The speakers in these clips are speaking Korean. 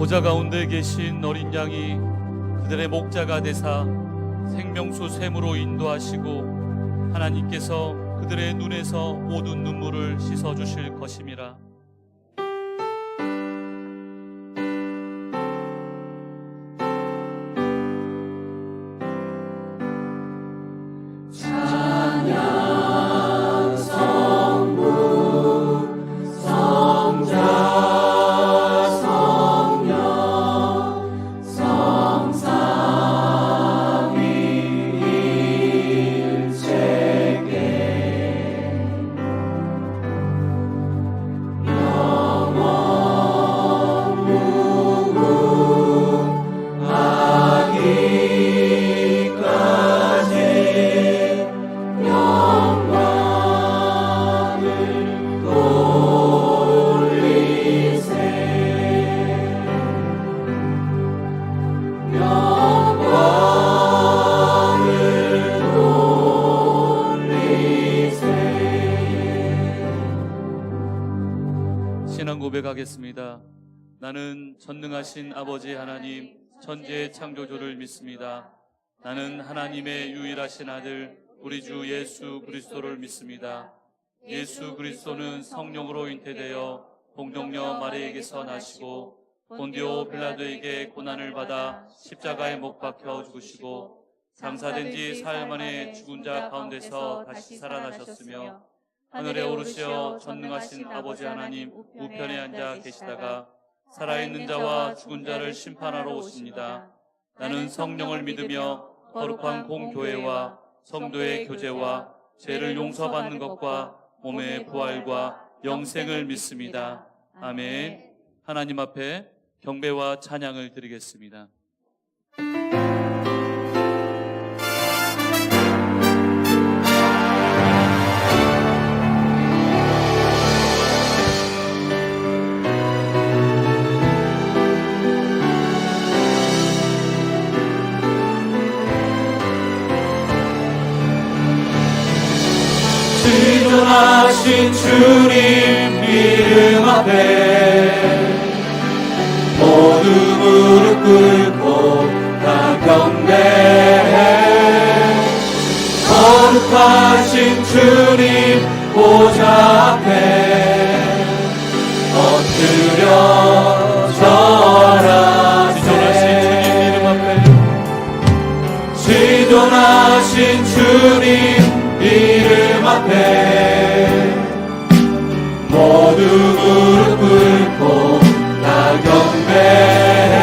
보좌 가운데 계신 어린 양이 그들의 목자가 되사 생명수 샘으로 인도하시고 하나님께서 그들의 눈에서 모든 눈물을 씻어주실 것임이라. 신앙 고백하겠습니다. 나는 전능하신 아버지 하나님 천지의 창조주를 믿습니다. 나는 하나님의 유일하신 아들 우리 주 예수 그리스도를 믿습니다. 예수 그리스도는 성령으로 잉태되어 동정녀 마리에게서 나시고 본디오 빌라도에게 고난을 받아 십자가에 못 박혀 죽으시고 장사된 지 사흘 만에 죽은 자 가운데서 다시 살아나셨으며 하늘에 오르시어 전능하신 아버지 하나님 우편에 앉아 계시다가 살아있는 자와 죽은 자를 심판하러 오십니다. 나는 성령을 믿으며 거룩한 공교회와 성도의 교제와 죄를 용서받는 것과 몸의 부활과 영생을 믿습니다. 아멘. 하나님 앞에 경배와 찬양을 드리겠습니다. 지존하신 주님 이름 앞에 모두 무릎 꿇고 다 경배해. 거룩하신 주님 보좌 앞에 엎드려 절하세. 지존하신 주님 이름 앞에 모두 무릎 꿇고 다 경배해.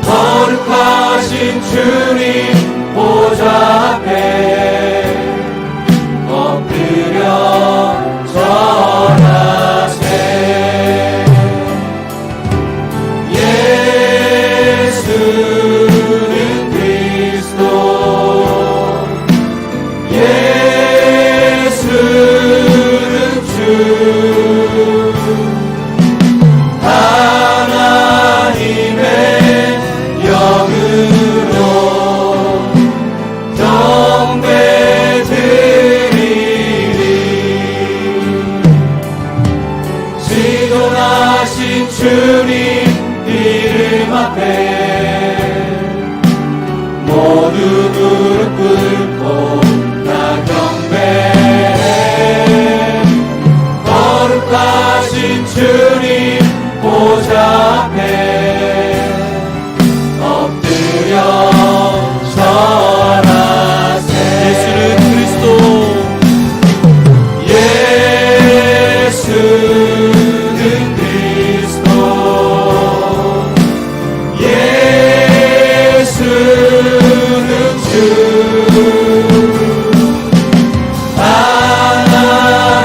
거룩하신 주님 보좌 앞에 엎드려 절하세. 예수는 그리스도, 예수는 주, 무릎 꿇고 나 경배해. 거룩하신 주님 보좌 앞에 엎드려 절하세. 예수는 그리스도, 예수는 그리스도, 예수는 주,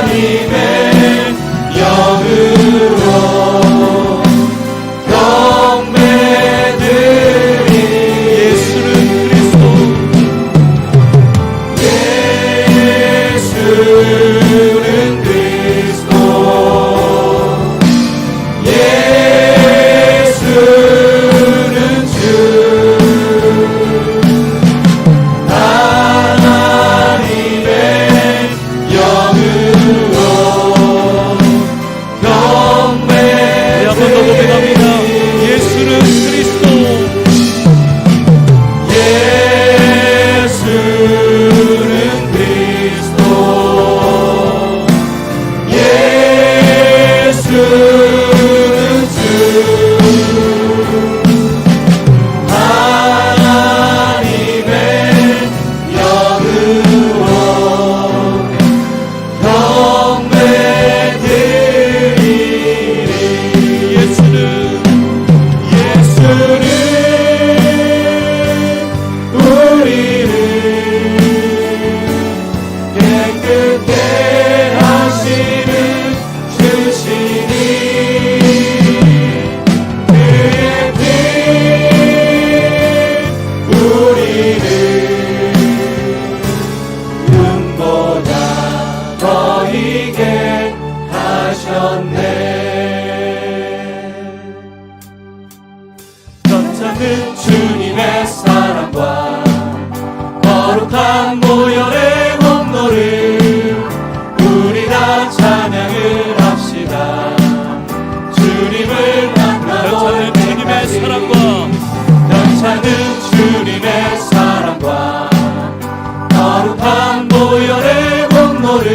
하나님의 영으로 경배드리. 예수는 그리스도, 예수는 그리스도, 예수는 주, 하나님의 영으로 우리 한 번 더 고백합니다. 예수는 그리스도, 예수는 그리스도, 예수는 주, 하나님의 영으로 경배드리리. 예수는 우리를 깨끗게 하시는 주시니 그의 피 우리를 눈보다 더 희게 하셨네. 괜찮은 주님의 사랑과 거룩한 보혈의 공로를 우리 다 찬양을 합시다. 주님을 만나볼 괜찮은 주님의 때까지 사랑과 괜찮은 주님의 사랑과 거룩한 보혈의 공로를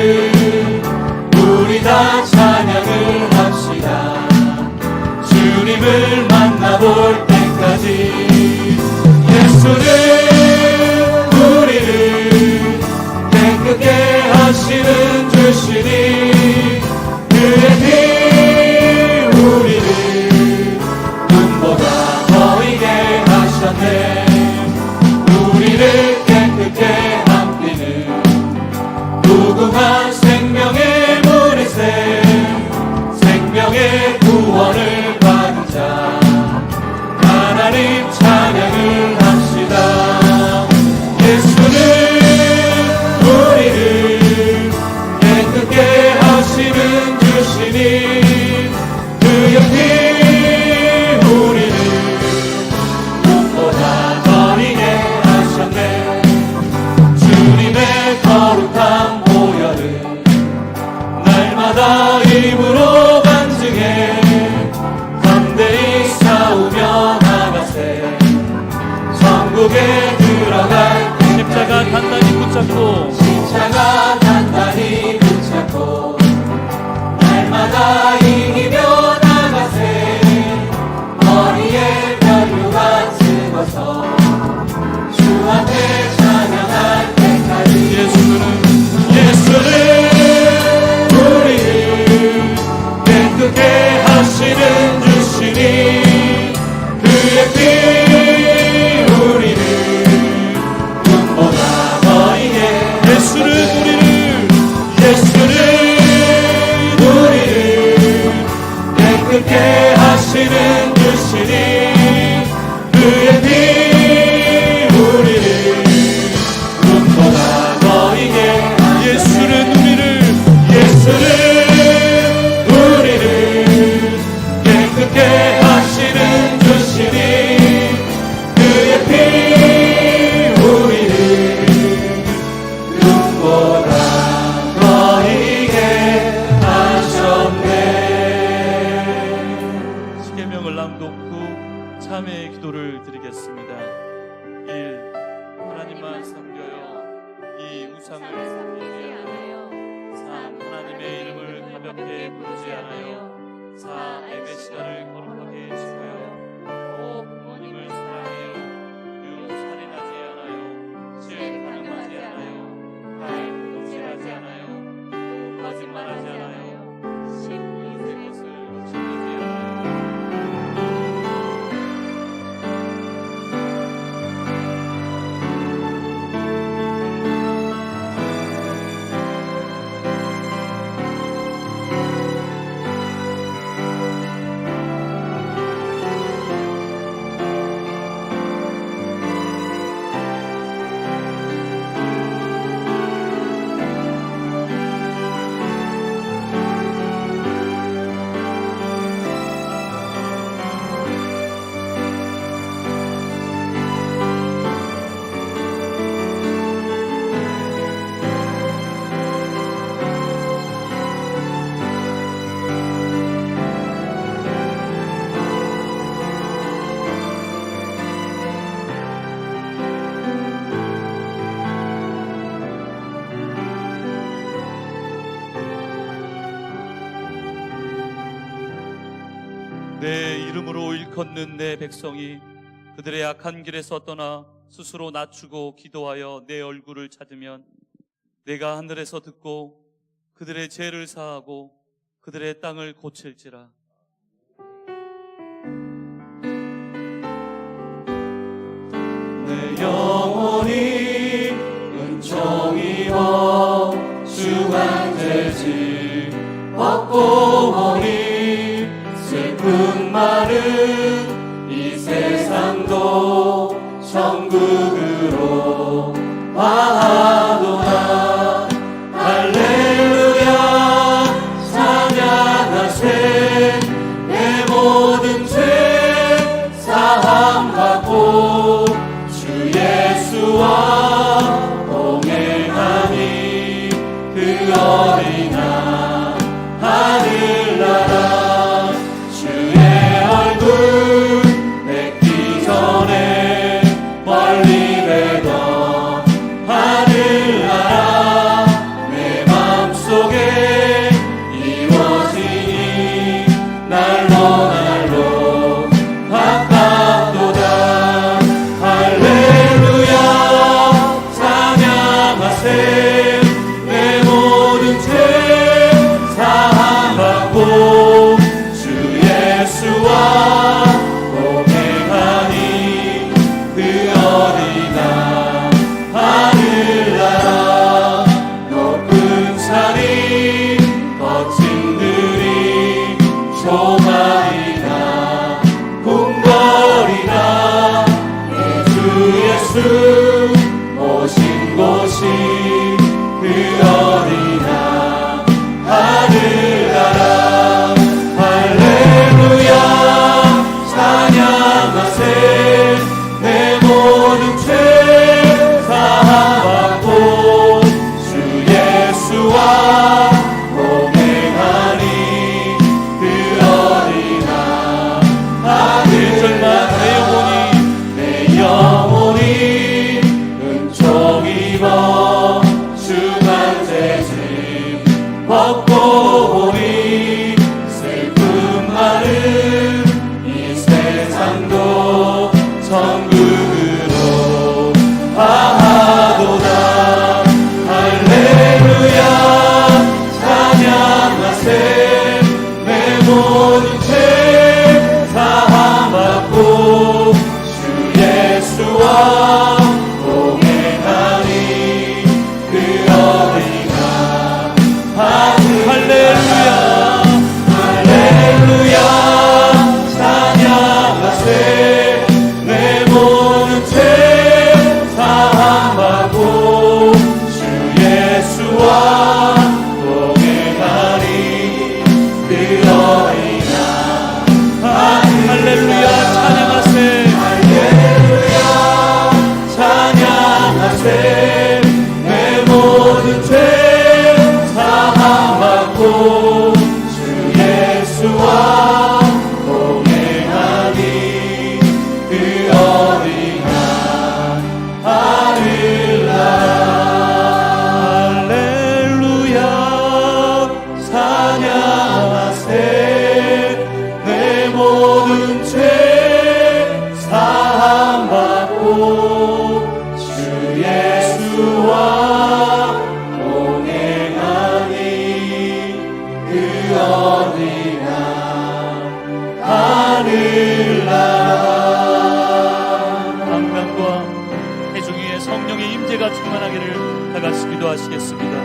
우리 다 찬양을 합시다. 주님을 만나볼 때까지 예수는 우리를 깨끗게 하시는 주시니 그의 피 우리를 눈보다 더 희게 하셨네. 우리를 깨끗게 함께는 무궁한 생명의 물이새 생명의 구원을 받은 자 하나님 찬양을 합시다. 예수는 우리를 깨끗게 하시는 주시니 그의 피 우리를 눈보다 더 희게 하셨네. 주님의 거룩한 보혈을 내 이름으로 일컫는 내 백성이 그들의 악한 길에서 떠나 스스로 낮추고 기도하여 내 얼굴을 찾으면 내가 하늘에서 듣고 그들의 죄를 사하고 그들의 땅을 고칠지라. 내 영혼이 은총 입어 주간 죄짐 벗고 보니 슬픈 말은 이 세상도 천국으로 와하도다. 할렐루야 찬양하세. 내 모든 죄 사함받고 주 예수와 동행하니 그 어린아 하늘나라. 주의 얼굴 뵙기 전에 멀리 뵈던 하늘나라 내 맘속에 이루어지니 날로 날로 가깝도다. 할렐루야 찬양하세. 내 모든 죄 사함받고 주 예수와 동행하니 그 어린아 하늘나라. 높은 산이 거친 들이 조망이나 궁궐이나 주 예수 오신 곳이 그 어린아 하늘나라. 할렐루야 찬양하세. 내 모든 죄 사함받고 주 예수와 동행하니 그 어린아 하늘나라. 내 영혼이 은총 입어 주간 죄짐 벗고 보니 슬픈 말은 이 세상도 천국으로 가도다. 할렐루야 찬양하세. 내 모든 죄 사함받고 주 예수와 동행하니 그 어린아 할렐루야 할렐루야 찬양하세. 내 모든 죄 사함받고 주 예수와 동행하니 그 어린아 할렐루야 찬양하세. 할렐루야 찬양하세. 내 모든 죄 사함받고 주 예수와 동행하니 그 어린아 하늘나라. 할렐루야 찬양하세. 내 모든 죄 사함받고 주 예수와 동행하니 그 어린아 하늘나라. 강단과 회중 위에 성령의 임재가 충만하기를 다 같이 기도하시겠습니다.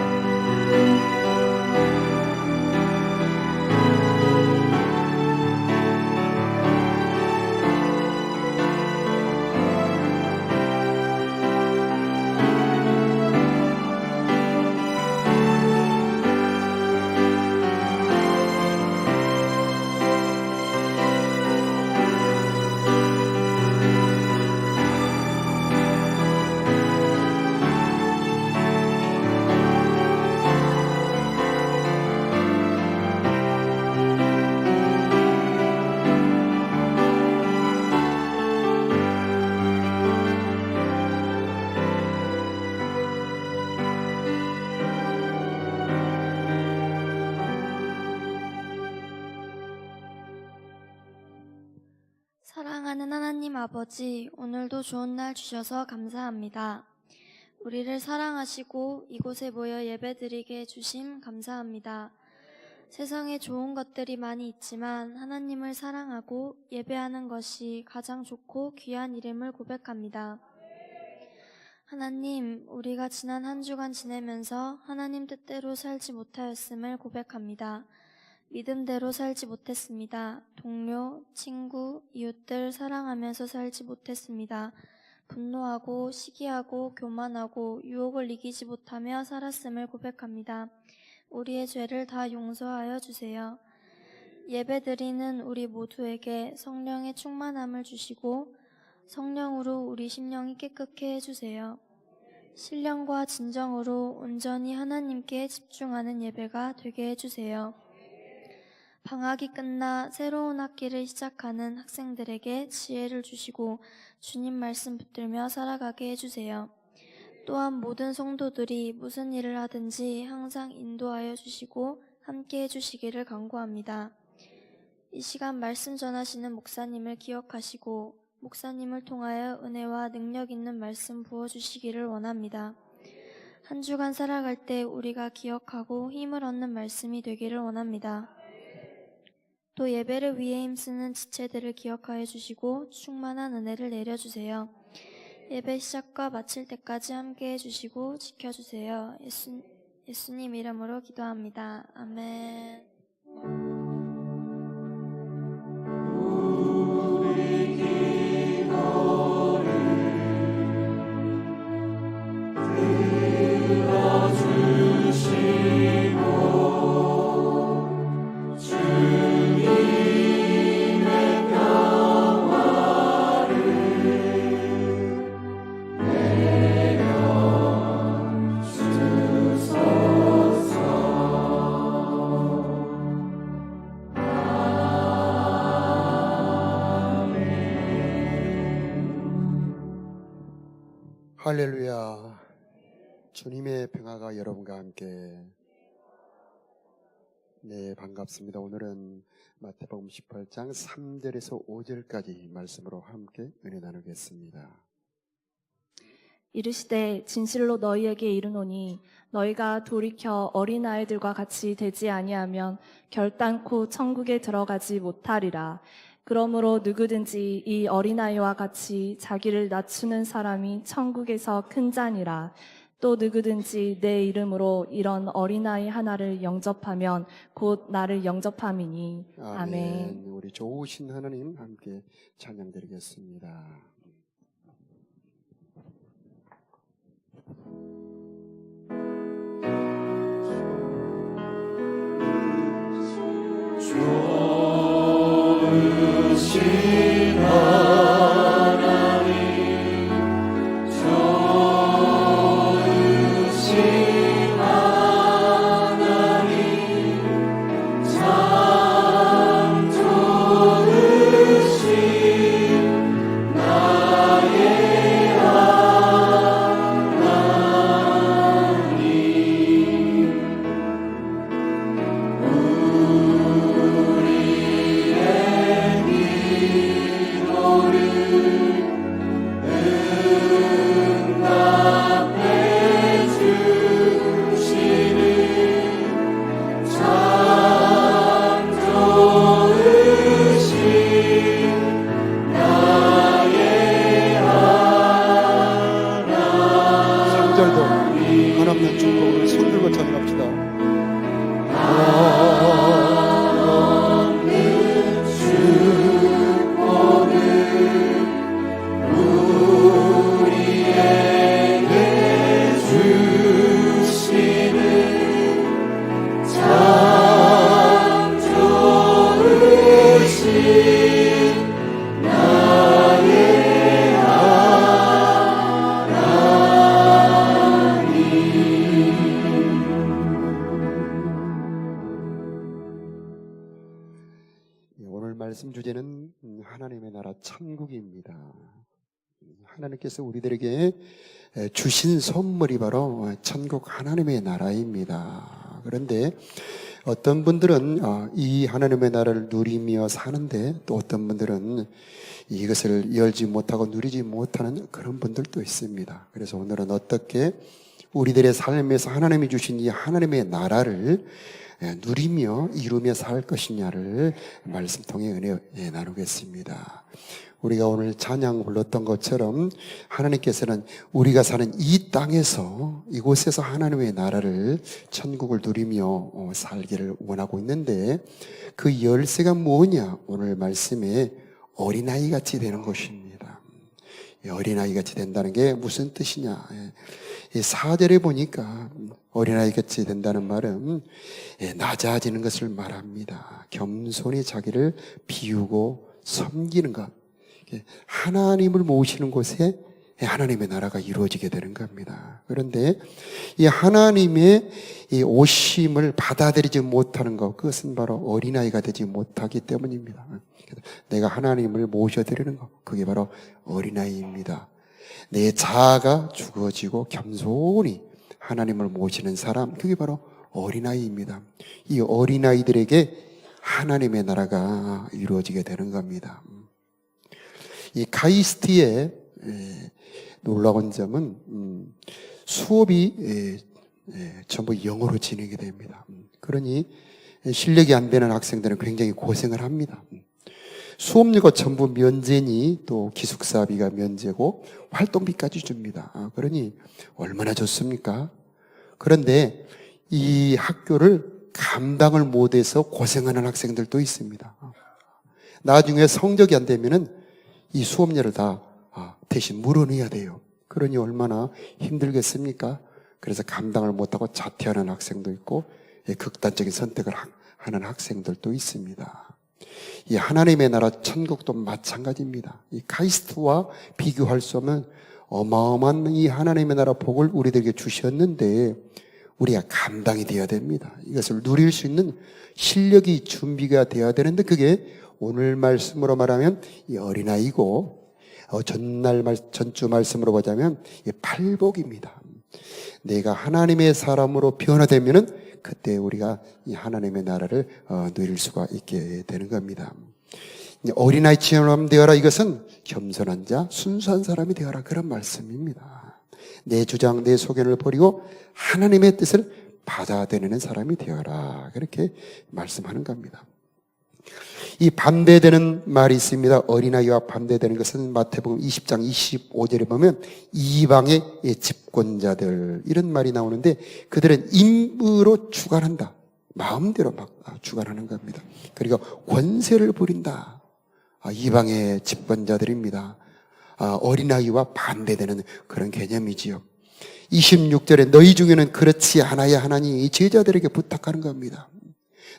하나님 아버지, 오늘도 좋은 날 주셔서 감사합니다. 우리를 사랑하시고 이곳에 모여 예배드리게 해주심 감사합니다. 세상에 좋은 것들이 많이 있지만 하나님을 사랑하고 예배하는 것이 가장 좋고 귀한 이름을 고백합니다. 하나님, 우리가 지난 한 주간 지내면서 하나님 뜻대로 살지 못하였음을 고백합니다. 믿음대로 살지 못했습니다. 동료, 친구, 이웃들 사랑하면서 살지 못했습니다. 분노하고 시기하고 교만하고 유혹을 이기지 못하며 살았음을 고백합니다. 우리의 죄를 다 용서하여 주세요. 예배드리는 우리 모두에게 성령의 충만함을 주시고 성령으로 우리 심령이 깨끗게 해주세요. 신령과 진정으로 온전히 하나님께 집중하는 예배가 되게 해주세요. 방학이 끝나 새로운 학기를 시작하는 학생들에게 지혜를 주시고 주님 말씀 붙들며 살아가게 해주세요. 또한 모든 성도들이 무슨 일을 하든지 항상 인도하여 주시고 함께 해주시기를 간구합니다. 이 시간 말씀 전하시는 목사님을 기억하시고 목사님을 통하여 은혜와 능력 있는 말씀 부어주시기를 원합니다. 한 주간 살아갈 때 우리가 기억하고 힘을 얻는 말씀이 되기를 원합니다. 또 예배를 위해 힘쓰는 지체들을 기억하여 주시고 충만한 은혜를 내려주세요. 예배 시작과 마칠 때까지 함께 해주시고 지켜주세요. 예수님 이름으로 기도합니다. 아멘. 할렐루야. 주님의 평화가 여러분과 함께. 네, 반갑습니다. 오늘은 마태복음 18장 3절에서 5절까지 말씀으로 함께 은혜 나누겠습니다. 이르시되 진실로 너희에게 이르노니 너희가 돌이켜 어린아이들과 같이 되지 아니하면 결단코 천국에 들어가지 못하리라. 그러므로 누구든지 이 어린아이와 같이 자기를 낮추는 사람이 천국에서 큰 자니라. 또 누구든지 내 이름으로 이런 어린아이 하나를 영접하면 곧 나를 영접함이니. 아멘. 우리 좋으신 하나님 함께 찬양드리겠습니다. 좋으신 하나님, 좋으신 하나님, 참 좋으신 나의 하나님. 한없는 축복을 손들고 찬양합시다. 오늘 말씀 주제는 하나님의 나라 천국입니다. 하나님께서 우리들에게 주신 선물이 바로 천국 하나님의 나라입니다. 그런데 어떤 분들은 이 하나님의 나라를 누리며 사는데 또 어떤 분들은 이것을 열지 못하고 누리지 못하는 그런 분들도 있습니다. 그래서 오늘은 어떻게 우리들의 삶에서 하나님이 주신 이 하나님의 나라를 누리며 이루며 살 것이냐를 말씀 통해 은혜 나누겠습니다. 우리가 오늘 찬양 불렀던 것처럼 하나님께서는 우리가 사는 이 땅에서 이곳에서 하나님의 나라를 천국을 누리며 살기를 원하고 있는데 그 열쇠가 뭐냐? 오늘 말씀에 어린아이 같이 되는 것입니다. 어린아이 같이 된다는 게 무슨 뜻이냐? 이 4절에 보니까 어린아이 같이 된다는 말은 낮아지는 것을 말합니다. 겸손히 자기를 비우고 섬기는 것. 하나님을 모시는 곳에 하나님의 나라가 이루어지게 되는 겁니다. 그런데 이 하나님의 이 오심을 받아들이지 못하는 것, 그것은 바로 어린아이가 되지 못하기 때문입니다. 내가 하나님을 모셔드리는 것, 그게 바로 어린아이입니다. 내 자아가 죽어지고 겸손히 하나님을 모시는 사람, 그게 바로 어린아이입니다. 이 어린아이들에게 하나님의 나라가 이루어지게 되는 겁니다. 이 카이스트의 놀라운 점은 수업이 전부 영어로 진행이 됩니다. 그러니 실력이 안 되는 학생들은 굉장히 고생을 합니다. 수업료가 전부 면제니 또 기숙사비가 면제고 활동비까지 줍니다. 그러니 얼마나 좋습니까? 그런데 이 학교를 감당을 못해서 고생하는 학생들도 있습니다. 나중에 성적이 안 되면은 이 수업료를 다 대신 물어내야 돼요. 그러니 얼마나 힘들겠습니까? 그래서 감당을 못하고 자퇴하는 학생도 있고 극단적인 선택을 하는 학생들도 있습니다. 이 하나님의 나라 천국도 마찬가지입니다. 이 카이스트와 비교할 수 없는 어마어마한 이 하나님의 나라 복을 우리들에게 주셨는데 우리가 감당이 되어야 됩니다. 이것을 누릴 수 있는 실력이 준비가 되어야 되는데 그게 오늘 말씀으로 말하면 이 어린아이고 전주 말씀으로 보자면 이 팔복입니다. 내가 하나님의 사람으로 변화되면은 그때 우리가 이 하나님의 나라를 누릴 수가 있게 되는 겁니다. 어린아이처럼 되어라, 이것은 겸손한 자, 순수한 사람이 되어라, 그런 말씀입니다. 내 주장, 내 소견을 버리고 하나님의 뜻을 받아들이는 사람이 되어라, 그렇게 말씀하는 겁니다. 이 반대되는 말이 있습니다. 어린아이와 반대되는 것은 마태복음 20장 25절에 보면 이방의 집권자들, 이런 말이 나오는데 그들은 임으로 주관한다. 마음대로 막 주관하는 겁니다. 그리고 권세를 부린다. 이방의 집권자들입니다. 어린아이와 반대되는 그런 개념이지요. 26절에 너희 중에는 그렇지 않아야 하나니 제자들에게 부탁하는 겁니다.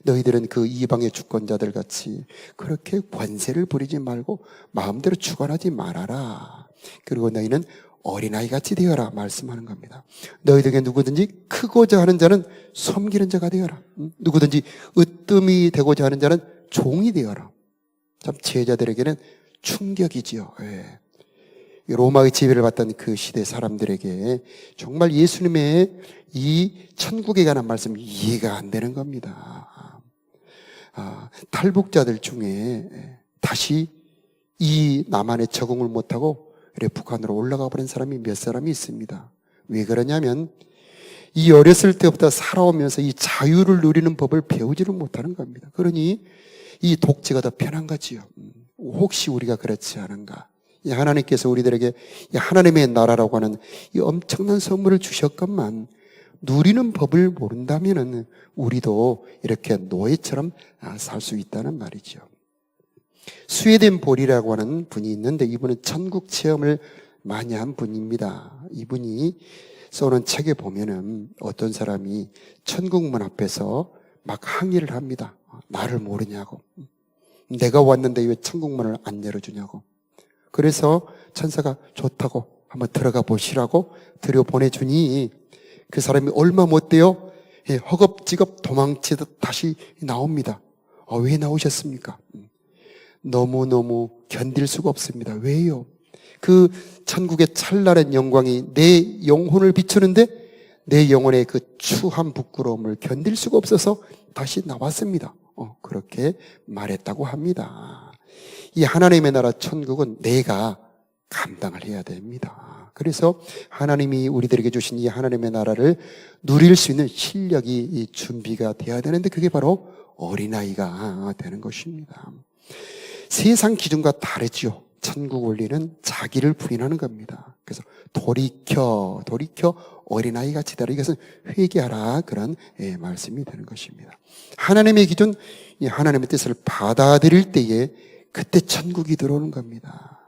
너희들은 그 이방의 주권자들 같이 그렇게 권세를 부리지 말고 마음대로 주관하지 말아라. 그리고 너희는 어린아이같이 되어라 말씀하는 겁니다. 너희들에게 누구든지 크고자 하는 자는 섬기는 자가 되어라. 누구든지 으뜸이 되고자 하는 자는 종이 되어라. 참 제자들에게는 충격이지요. 로마의 지배를 받던 그 시대 사람들에게 정말 예수님의 이 천국에 관한 말씀 이해가 안 되는 겁니다. 탈북자들 중에 다시 이 남한에 적응을 못하고 북한으로 올라가 버린 사람이 몇 사람이 있습니다. 왜 그러냐면 이 어렸을 때부터 살아오면서 이 자유를 누리는 법을 배우지를 못하는 겁니다. 그러니 이 독재가 더 편한 거지요. 혹시 우리가 그렇지 않은가? 하나님께서 우리들에게 하나님의 나라라고 하는 이 엄청난 선물을 주셨건만 누리는 법을 모른다면 우리도 이렇게 노예처럼 살 수 있다는 말이죠. 스웨덴 볼이라고 하는 분이 있는데 이분은 천국 체험을 많이 한 분입니다. 이분이 써놓은 책에 보면은 어떤 사람이 천국문 앞에서 막 항의를 합니다. 나를 모르냐고. 내가 왔는데 왜 천국문을 안 열어주냐고. 그래서 천사가 좋다고 한번 들어가 보시라고 들여보내주니 그 사람이 얼마 못 돼요? 허겁지겁 도망치듯 다시 나옵니다. 왜 나오셨습니까? 너무너무 견딜 수가 없습니다. 왜요? 그 천국의 찬란한 영광이 내 영혼을 비추는데 내 영혼의 그 추한 부끄러움을 견딜 수가 없어서 다시 나왔습니다. 그렇게 말했다고 합니다. 이 하나님의 나라 천국은 내가 감당을 해야 됩니다. 그래서 하나님이 우리들에게 주신 이 하나님의 나라를 누릴 수 있는 실력이 준비가 돼야 되는데 그게 바로 어린아이가 되는 것입니다. 세상 기준과 다르죠. 천국 원리는 자기를 부인하는 겁니다. 그래서 돌이켜 어린아이 같이 되라. 이것은 회개하라 그런 말씀이 되는 것입니다. 하나님의 기준, 하나님의 뜻을 받아들일 때에 그때 천국이 들어오는 겁니다.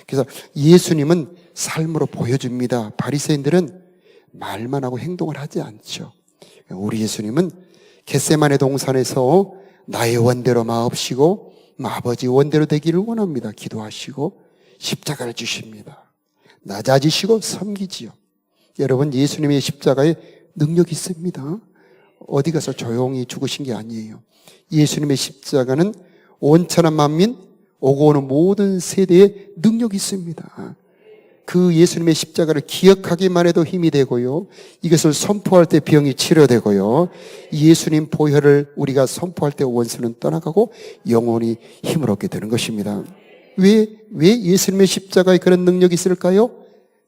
그래서 예수님은 삶으로 보여줍니다. 바리새인들은 말만 하고 행동을 하지 않죠. 우리 예수님은 겟세마네 동산에서 나의 원대로 마옵시고 아버지 원대로 되기를 원합니다. 기도하시고 십자가를 주십니다. 낮아지시고 섬기지요. 여러분, 예수님의 십자가에 능력이 있습니다. 어디 가서 조용히 죽으신 게 아니에요. 예수님의 십자가는 온천한 만민, 오고 오는 모든 세대에 능력이 있습니다. 그 예수님의 십자가를 기억하기만 해도 힘이 되고요. 이것을 선포할 때 병이 치료되고요. 예수님 보혈을 우리가 선포할 때 원수는 떠나가고 영혼이 힘을 얻게 되는 것입니다. 왜 예수님의 십자가에 그런 능력이 있을까요?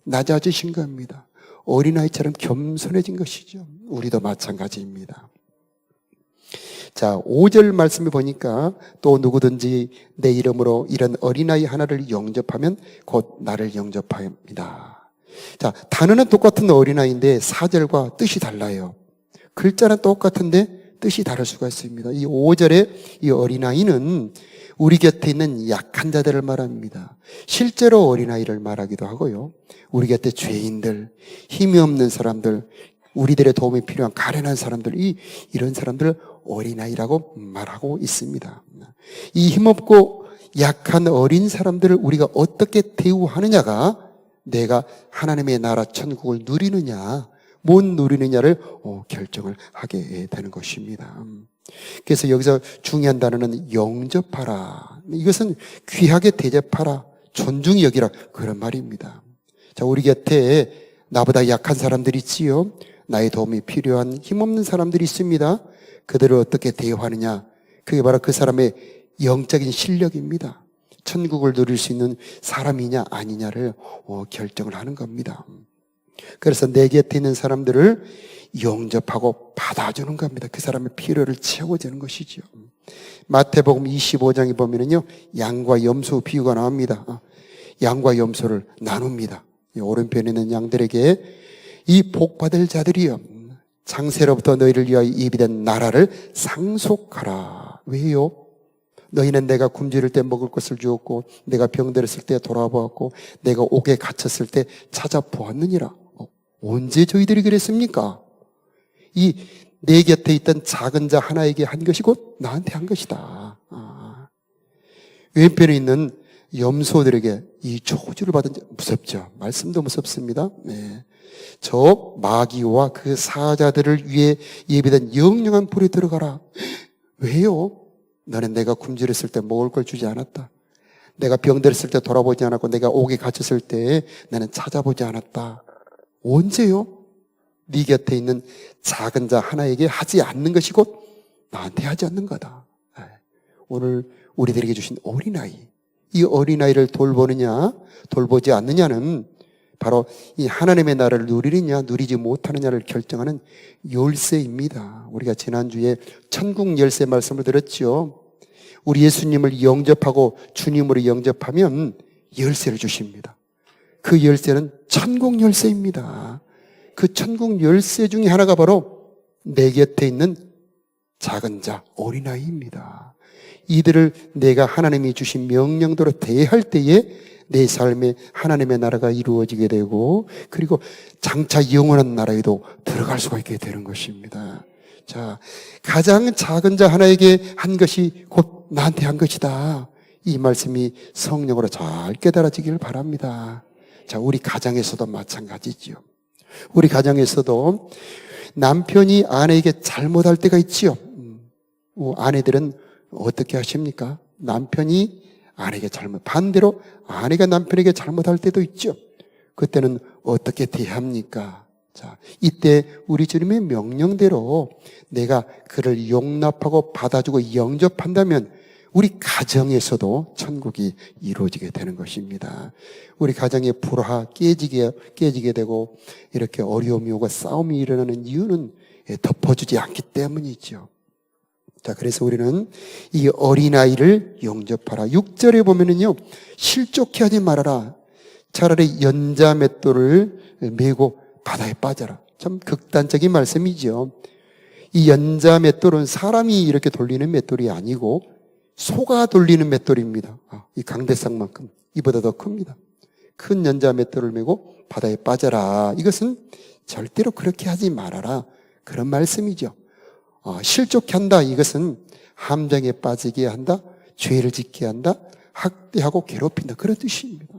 낮아지신 겁니다. 어린아이처럼 겸손해진 것이죠. 우리도 마찬가지입니다. 자, 5절 말씀을 보니까 또 누구든지 내 이름으로 이런 어린아이 하나를 영접하면 곧 나를 영접합니다. 자, 단어는 똑같은 어린아이인데 4절과 뜻이 달라요. 글자는 똑같은데 뜻이 다를 수가 있습니다. 이 5절에 이 어린아이는 우리 곁에 있는 약한 자들을 말합니다. 실제로 어린아이를 말하기도 하고요. 우리 곁에 죄인들, 힘이 없는 사람들, 우리들의 도움이 필요한 가련한 사람들, 이런 사람들을 어린아이라고 말하고 있습니다. 이 힘없고 약한 어린 사람들을 우리가 어떻게 대우하느냐가 내가 하나님의 나라 천국을 누리느냐, 못 누리느냐를 결정을 하게 되는 것입니다. 그래서 여기서 중요한 단어는 영접하라. 이것은 귀하게 대접하라, 존중히 여기라, 그런 말입니다. 자, 우리 곁에 나보다 약한 사람들이 있지요. 나의 도움이 필요한 힘없는 사람들이 있습니다. 그들을 어떻게 대우하느냐, 그게 바로 그 사람의 영적인 실력입니다. 천국을 누릴 수 있는 사람이냐 아니냐를 결정을 하는 겁니다. 그래서 내 곁에 있는 사람들을 영접하고 받아주는 겁니다. 그 사람의 필요를 채워주는 것이죠. 마태복음 25장에 보면은요, 양과 염소 비유가 나옵니다. 양과 염소를 나눕니다. 오른편에 있는 양들에게 이 복받을 자들이여, 창세로부터 너희를 위하여 예비된 나라를 상속하라. 왜요? 너희는 내가 굶주릴 때 먹을 것을 주었고, 내가 병들었을 때 돌아보았고, 내가 옥에 갇혔을 때 찾아보았느니라. 언제 저희들이 그랬습니까? 이 내 곁에 있던 작은 자 하나에게 한 것이 곧 나한테 한 것이다. 왼편에 있는 염소들에게 이 저주를 받은 자, 무섭죠. 말씀도 무섭습니다. 네. 저 마귀와 그 사자들을 위해 예비된 영영한 불에 들어가라. 왜요? 너는 내가 굶주렸을 때 먹을 걸 주지 않았다. 내가 병들었을 때 돌아보지 않았고, 내가 옥에 갇혔을 때 나는 찾아보지 않았다. 언제요? 네 곁에 있는 작은 자 하나에게 하지 않는 것이 곧 나한테 하지 않는 거다. 오늘 우리들에게 주신 어린아이, 이 어린아이를 돌보느냐 돌보지 않느냐는 바로 이 하나님의 나라를 누리느냐 누리지 못하느냐를 결정하는 열쇠입니다. 우리가 지난주에 천국 열쇠 말씀을 들었죠. 우리 예수님을 영접하고 주님으로 영접하면 열쇠를 주십니다. 그 열쇠는 천국 열쇠입니다. 그 천국 열쇠 중에 하나가 바로 내 곁에 있는 작은 자, 어린아이입니다. 이들을 내가 하나님이 주신 명령대로 대할 때에 내 삶에 하나님의 나라가 이루어지게 되고, 그리고 장차 영원한 나라에도 들어갈 수가 있게 되는 것입니다. 자, 가장 작은 자 하나에게 한 것이 곧 나한테 한 것이다. 이 말씀이 성령으로 잘 깨달아지길 바랍니다. 자, 우리 가정에서도 마찬가지지요. 우리 가정에서도 남편이 아내에게 잘못할 때가 있지요. 아내들은 어떻게 하십니까? 남편이 아내에게 반대로 아내가 남편에게 잘못할 때도 있죠. 그때는 어떻게 대합니까? 자, 이때 우리 주님의 명령대로 내가 그를 용납하고 받아주고 영접한다면 우리 가정에서도 천국이 이루어지게 되는 것입니다. 우리 가정의 불화 깨지게 되고 이렇게 어려움이 오고 싸움이 일어나는 이유는 덮어주지 않기 때문이죠. 자, 그래서 우리는 이 어린아이를 영접하라. 6절에 보면은요, 실족해 하지 말아라. 차라리 연자 맷돌을 메고 바다에 빠져라. 참 극단적인 말씀이죠. 이 연자 맷돌은 사람이 이렇게 돌리는 맷돌이 아니고 소가 돌리는 맷돌입니다. 이 강대상만큼, 이보다 더 큽니다. 큰 연자 맷돌을 메고 바다에 빠져라. 이것은 절대로 그렇게 하지 말아라. 그런 말씀이죠. 실족해 한다. 이것은 함정에 빠지게 한다. 죄를 짓게 한다. 학대하고 괴롭힌다. 그런 뜻입니다.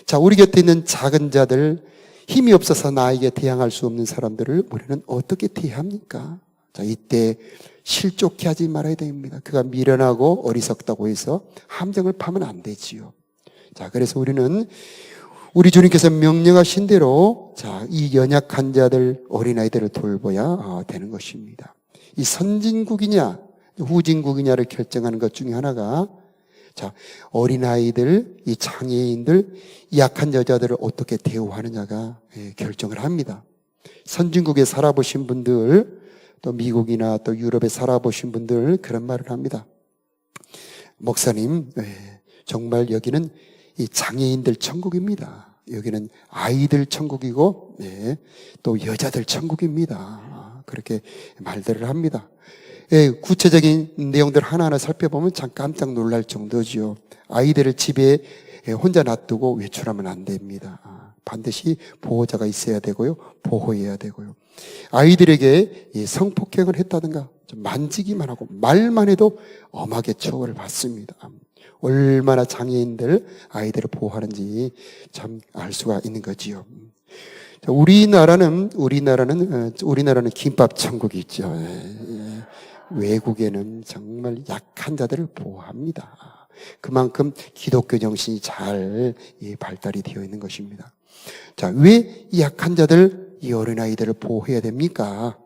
자, 우리 곁에 있는 작은 자들, 힘이 없어서 나에게 대항할 수 없는 사람들을 우리는 어떻게 대합니까? 자, 이때 실족해 하지 말아야 됩니다. 그가 미련하고 어리석다고 해서 함정을 파면 안 되지요. 자, 그래서 우리는 우리 주님께서 명령하신 대로 자, 이 연약한 자들, 어린아이들을 돌봐야 되는 것입니다. 이 선진국이냐 후진국이냐를 결정하는 것 중에 하나가 자, 어린아이들, 이 장애인들, 이 약한 여자들을 어떻게 대우하느냐가 결정을 합니다. 선진국에 살아보신 분들, 또 미국이나 또 유럽에 살아보신 분들 그런 말을 합니다. 목사님, 정말 여기는 이 장애인들 천국입니다. 여기는 아이들 천국이고 또 여자들 천국입니다. 그렇게 말들을 합니다. 구체적인 내용들 하나하나 살펴보면 참 깜짝 놀랄 정도지요. 아이들을 집에 혼자 놔두고 외출하면 안 됩니다. 반드시 보호자가 있어야 되고요. 보호해야 되고요. 아이들에게 성폭행을 했다든가 좀 만지기만 하고 말만 해도 엄하게 처벌을 받습니다. 얼마나 장애인들, 아이들을 보호하는지 참 알 수가 있는 거지요. 우리나라는 김밥 천국이 있죠. 외국에는 정말 약한 자들을 보호합니다. 그만큼 기독교 정신이 잘 발달이 되어 있는 것입니다. 자, 왜 이 약한 자들, 이 어린아이들을 보호해야 됩니까?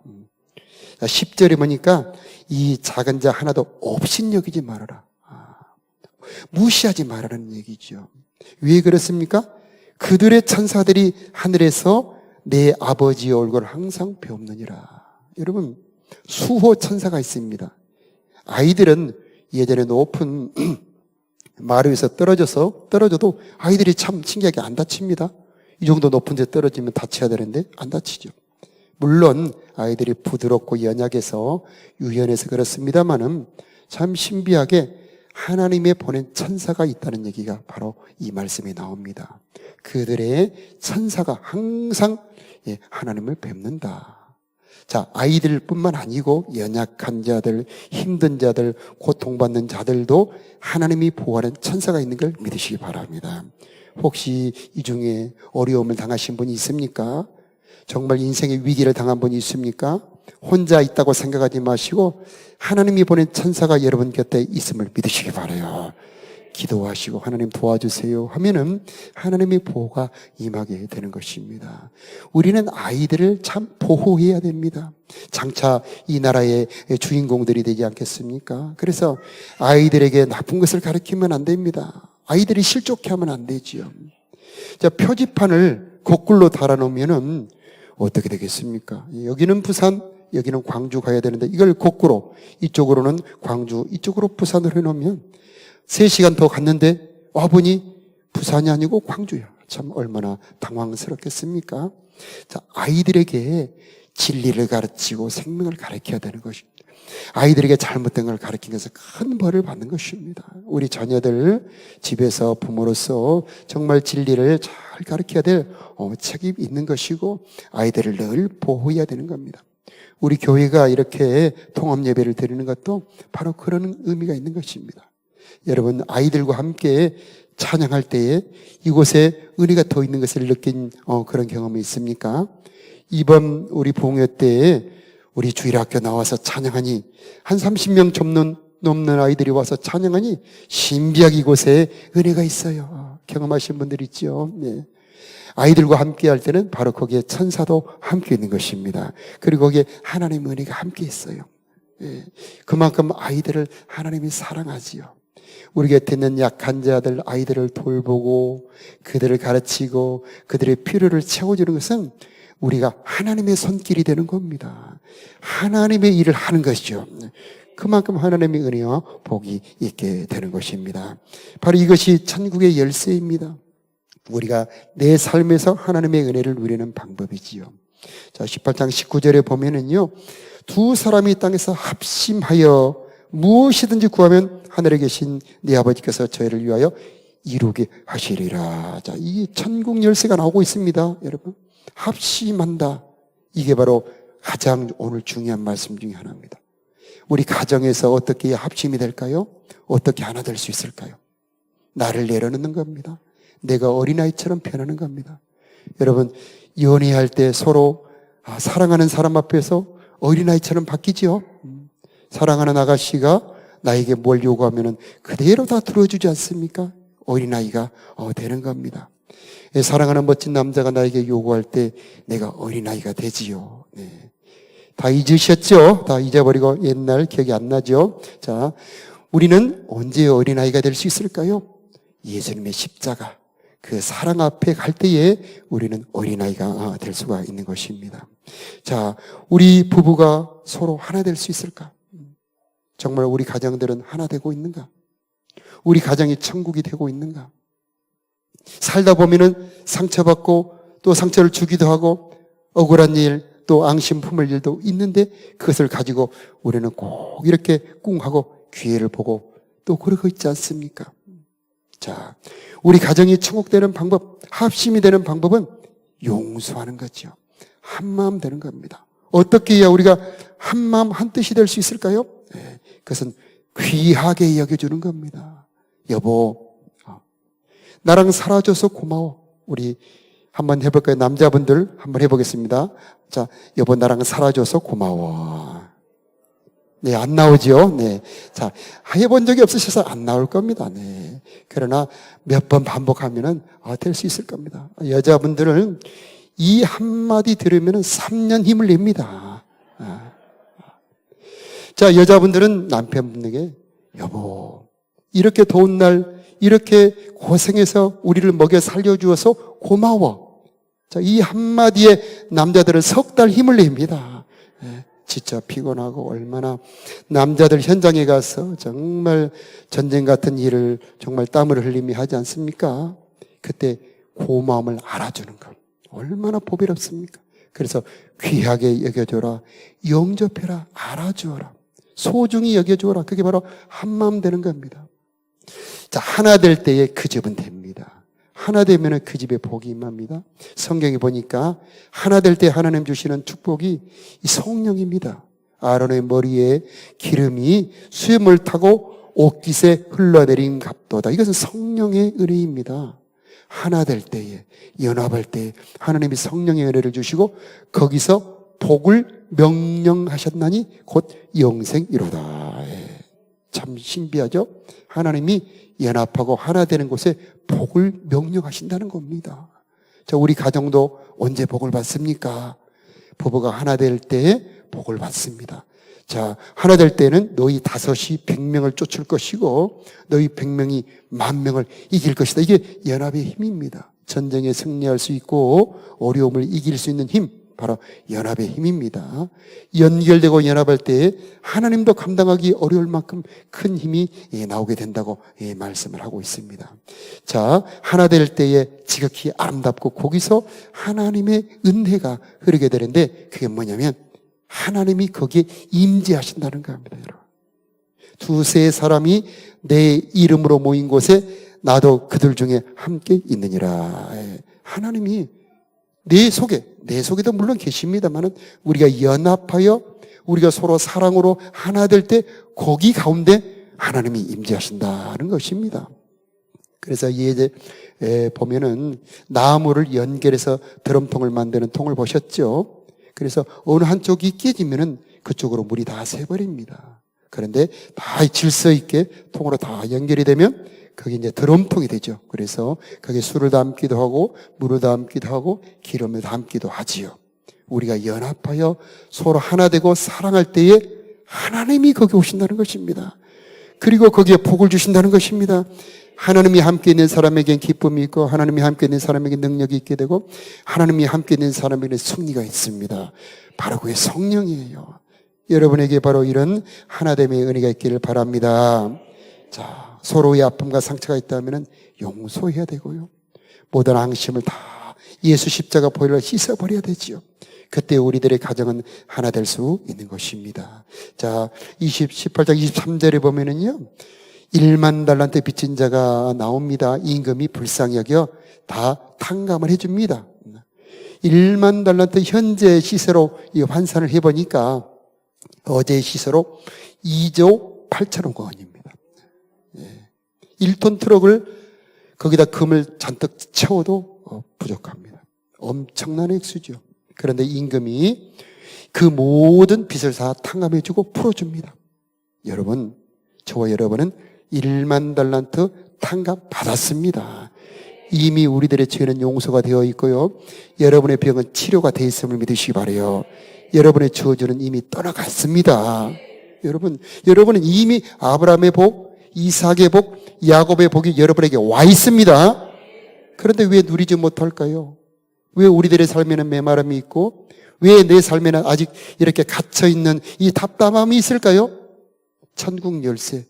10절에 보니까 이 작은 자 하나도 업신여기지 말아라. 무시하지 말라는 얘기죠. 왜 그렇습니까? 그들의 천사들이 하늘에서 내 아버지의 얼굴을 항상 배웁느니라. 여러분, 수호 천사가 있습니다. 아이들은 예전에 높은 마루 위에서 떨어져도 아이들이 참 신기하게 안 다칩니다. 이 정도 높은 데 떨어지면 다쳐야 되는데 안 다치죠. 물론 아이들이 부드럽고 연약해서 유연해서 그렇습니다만은 참 신비하게 하나님의 보낸 천사가 있다는 얘기가 바로 이 말씀에 나옵니다. 그들의 천사가 항상 하나님을 뵙는다. 자, 아이들뿐만 아니고 연약한 자들, 힘든 자들, 고통받는 자들도 하나님이 보호하는 천사가 있는 걸 믿으시기 바랍니다. 혹시 이 중에 어려움을 당하신 분이 있습니까? 정말 인생의 위기를 당한 분이 있습니까? 혼자 있다고 생각하지 마시고 하나님이 보낸 천사가 여러분 곁에 있음을 믿으시기 바라요. 기도하시고 하나님 도와주세요 하면은 하나님의 보호가 임하게 되는 것입니다. 우리는 아이들을 참 보호해야 됩니다. 장차 이 나라의 주인공들이 되지 않겠습니까? 그래서 아이들에게 나쁜 것을 가르치면 안 됩니다. 아이들이 실족해 하면 안 되지요. 자, 표지판을 거꾸로 달아놓으면은 어떻게 되겠습니까? 여기는 부산, 여기는 광주 가야 되는데 이걸 거꾸로, 이쪽으로는 광주, 이쪽으로 부산으로 해놓으면 3시간 더 갔는데 와보니 부산이 아니고 광주야. 참 얼마나 당황스럽겠습니까? 자, 아이들에게 진리를 가르치고 생명을 가르쳐야 되는 것입니다. 아이들에게 잘못된 걸 가르치는 것은 큰 벌을 받는 것입니다. 우리 자녀들 집에서 부모로서 정말 진리를 잘 가르쳐야 될 책임이 있는 것이고 아이들을 늘 보호해야 되는 겁니다. 우리 교회가 이렇게 통합 예배를 드리는 것도 바로 그런 의미가 있는 것입니다. 여러분, 아이들과 함께 찬양할 때에 이곳에 은혜가 더 있는 것을 느낀 그런 경험이 있습니까? 이번 우리 봉회 때에 우리 주일학교 나와서 찬양하니 한 30명 넘는 아이들이 와서 찬양하니 신비하게 이곳에 은혜가 있어요. 경험하신 분들 있죠? 네. 아이들과 함께 할 때는 바로 거기에 천사도 함께 있는 것입니다. 그리고 거기에 하나님의 은혜가 함께 있어요. 예, 그만큼 아이들을 하나님이 사랑하지요. 우리 곁에 있는 약한 자들, 아이들을 돌보고 그들을 가르치고 그들의 필요를 채워주는 것은 우리가 하나님의 손길이 되는 겁니다. 하나님의 일을 하는 것이죠. 그만큼 하나님의 은혜와 복이 있게 되는 것입니다. 바로 이것이 천국의 열쇠입니다. 우리가 내 삶에서 하나님의 은혜를 누리는 방법이지요. 자, 18장 19절에 보면은요, 두 사람이 땅에서 합심하여 무엇이든지 구하면 하늘에 계신 네 아버지께서 저희를 위하여 이루게 하시리라. 자, 이 천국 열쇠가 나오고 있습니다. 여러분, 합심한다. 이게 바로 가장 오늘 중요한 말씀 중에 하나입니다. 우리 가정에서 어떻게 합심이 될까요? 어떻게 하나 될 수 있을까요? 나를 내려놓는 겁니다. 내가 어린아이처럼 변하는 겁니다. 여러분, 연애할 때 서로 사랑하는 사람 앞에서 어린아이처럼 바뀌죠. 사랑하는 아가씨가 나에게 뭘 요구하면 그대로 다 들어주지 않습니까? 어린아이가 되는 겁니다. 사랑하는 멋진 남자가 나에게 요구할 때 내가 어린아이가 되지요. 네. 다 잊으셨죠? 다 잊어버리고 옛날 기억이 안 나죠? 자, 우리는 언제 어린아이가 될 수 있을까요? 예수님의 십자가, 그 사랑 앞에 갈 때에 우리는 어린아이가 될 수가 있는 것입니다. 자, 우리 부부가 서로 하나 될 수 있을까? 정말 우리 가정들은 하나 되고 있는가? 우리 가정이 천국이 되고 있는가? 살다 보면은 상처받고 또 상처를 주기도 하고 억울한 일, 또 앙심 품을 일도 있는데 그것을 가지고 우리는 꼭 이렇게 꿍하고 기회를 보고 또 그러고 있지 않습니까? 자, 우리 가정이 천국되는 방법, 합심이 되는 방법은 용서하는 거죠. 한마음 되는 겁니다. 어떻게 해야 우리가 한마음 한뜻이 될 수 있을까요? 네, 그것은 귀하게 여겨주는 겁니다. 여보, 나랑 살아줘서 고마워. 우리 한번 해볼까요? 남자분들 한번 해보겠습니다. 자, 여보 나랑 살아줘서 고마워. 네, 안 나오죠? 네. 자, 해본 적이 없으셔서 안 나올 겁니다. 네. 그러나 몇 번 반복하면은, 될 수 있을 겁니다. 여자분들은 이 한마디 들으면은 3년 힘을 냅니다. 자, 여자분들은 남편분에게, 여보, 이렇게 더운 날, 이렇게 고생해서 우리를 먹여 살려주어서 고마워. 자, 이 한마디에 남자들은 석 달 힘을 냅니다. 진짜 피곤하고 얼마나 남자들 현장에 가서 정말 전쟁 같은 일을 정말 땀을 흘리며 하지 않습니까? 그때 고마움을 알아주는 것 얼마나 보배롭습니까? 그래서 귀하게 여겨줘라, 영접해라, 알아주어라, 소중히 여겨주어라. 그게 바로 한마음 되는 겁니다. 자, 하나 될 때에 그 집은 됩니다. 하나 되면 그 집에 복이 임합니다. 성경에 보니까 하나 될 때 하나님 주시는 축복이 이 성령입니다. 아론의 머리에 기름이 수염을 타고 옷깃에 흘러내린 갑도다. 이것은 성령의 은혜입니다. 하나 될 때에, 연합할 때에 하나님이 성령의 은혜를 주시고 거기서 복을 명령하셨나니 곧 영생이로다. 참 신비하죠? 하나님이 연합하고 하나 되는 곳에 복을 명령하신다는 겁니다. 자, 우리 가정도 언제 복을 받습니까? 부부가 하나 될 때에 복을 받습니다. 자, 하나 될 때는 너희 5이 100명을 쫓을 것이고 너희 100명이 10,000명을 이길 것이다. 이게 연합의 힘입니다. 전쟁에 승리할 수 있고 어려움을 이길 수 있는 힘, 바로 연합의 힘입니다. 연결되고 연합할 때에 하나님도 감당하기 어려울 만큼 큰 힘이 나오게 된다고 말씀을 하고 있습니다. 자, 하나 될 때에 지극히 아름답고 거기서 하나님의 은혜가 흐르게 되는데 그게 뭐냐면 하나님이 거기에 임재하신다는 겁니다. 여러분, 2-3 사람이 내 이름으로 모인 곳에 나도 그들 중에 함께 있느니라. 하나님이 내 속에도 물론 계십니다만은 우리가 연합하여 우리가 서로 사랑으로 하나 될 때 거기 가운데 하나님이 임재하신다는 것입니다. 그래서 예제 보면은 나무를 연결해서 드럼통을 만드는 통을 보셨죠? 그래서 어느 한쪽이 깨지면은 그쪽으로 물이 다 새버립니다. 그런데 다 질서 있게 통으로 다 연결이 되면 그게 이제 드럼통이 되죠. 그래서 거기에 술을 담기도 하고 물을 담기도 하고 기름을 담기도 하지요. 우리가 연합하여 서로 하나 되고 사랑할 때에 하나님이 거기 오신다는 것입니다. 그리고 거기에 복을 주신다는 것입니다. 하나님이 함께 있는 사람에겐 기쁨이 있고 하나님이 함께 있는 사람에게 능력이 있게 되고 하나님이 함께 있는 사람에게는 승리가 있습니다. 바로 그게 성령이에요. 여러분에게 바로 이런 하나됨의 은혜가 있기를 바랍니다. 자, 서로의 아픔과 상처가 있다면 용서해야 되고요. 모든 앙심을 다 예수 십자가 보혈로 씻어버려야 되지요. 그때 우리들의 가정은 하나 될 수 있는 것입니다. 자, 18장 23절에 보면은요, 1만 달란트 빚진 자가 나옵니다. 임금이 불쌍히 여겨 다 탕감을 해줍니다. 1만 달란트 현재 시세로 이 환산을 해보니까 어제 시세로 2조 8천억 원입니다. 1톤 트럭을 거기다 금을 잔뜩 채워도 부족합니다. 엄청난 액수죠. 그런데 임금이 그 모든 빚을 다 탕감해주고 풀어줍니다. 여러분, 저와 여러분은 1만 달란트 탕감 받았습니다. 이미 우리들의 죄는 용서가 되어 있고요. 여러분의 병은 치료가 되어 있음을 믿으시기 바라요. 여러분의 저주는 이미 떠나갔습니다. 여러분은 이미 아브라함의 복, 이삭의 복, 야곱의 복이 여러분에게 와 있습니다. 그런데 왜 누리지 못할까요? 왜 우리들의 삶에는 메마름이 있고 왜 내 삶에는 아직 이렇게 갇혀있는 이 답답함이 있을까요? 천국 열쇠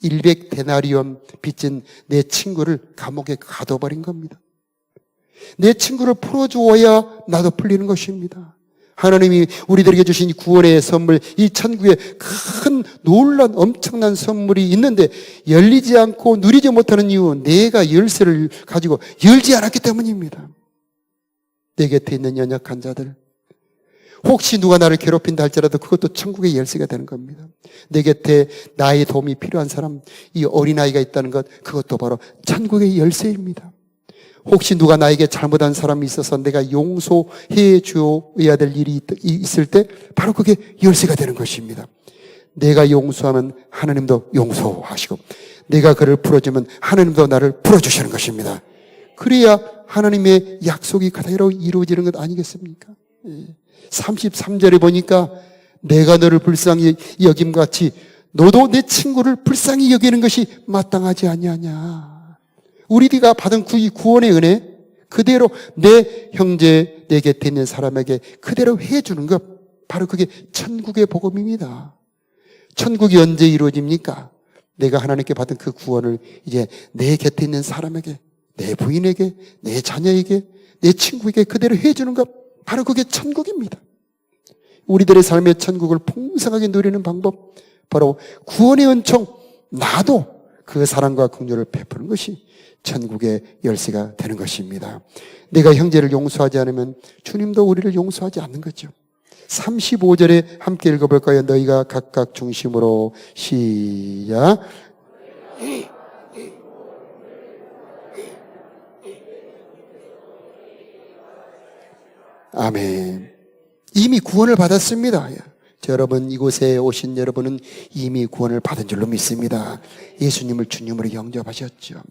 100데나리온 빚진 내 친구를 감옥에 가둬버린 겁니다. 내 친구를 풀어주어야 나도 풀리는 것입니다. 하나님이 우리들에게 주신 이 구원의 선물, 이 천국에 큰 놀란 엄청난 선물이 있는데 열리지 않고 누리지 못하는 이유, 내가 열쇠를 가지고 열지 않았기 때문입니다. 내 곁에 있는 연약한 자들, 혹시 누가 나를 괴롭힌다 할지라도 그것도 천국의 열쇠가 되는 겁니다. 내 곁에 나의 도움이 필요한 사람, 이 어린아이가 있다는 것, 그것도 바로 천국의 열쇠입니다. 혹시 누가 나에게 잘못한 사람이 있어서 내가 용서해 줘야 될 일이 있을 때 바로 그게 열쇠가 되는 것입니다. 내가 용서하면 하나님도 용서하시고 내가 그를 풀어주면 하나님도 나를 풀어주시는 것입니다. 그래야 하나님의 약속이 그대로 이루어지는 것 아니겠습니까? 33절에 보니까 내가 너를 불쌍히 여김같이 너도 내 친구를 불쌍히 여기는 것이 마땅하지 아니하냐. 우리가 받은 이 구원의 은혜 그대로 내 형제, 내 곁에 있는 사람에게 그대로 해주는 것, 바로 그게 천국의 복음입니다. 천국이 언제 이루어집니까? 내가 하나님께 받은 그 구원을 이제 내 곁에 있는 사람에게, 내 부인에게, 내 자녀에게, 내 친구에게 그대로 해주는 것, 바로 그게 천국입니다. 우리들의 삶의 천국을 풍성하게 누리는 방법, 바로 구원의 은총, 나도 그 사랑과 긍휼을 베푸는 것이 천국의 열쇠가 되는 것입니다. 내가 형제를 용서하지 않으면 주님도 우리를 용서하지 않는 거죠. 35절에 함께 읽어볼까요? 너희가 각각 중심으로 시작. 아멘. 이미 구원을 받았습니다. 여러분, 이곳에 오신 여러분은 이미 구원을 받은 줄로 믿습니다. 예수님을 주님으로 영접하셨죠.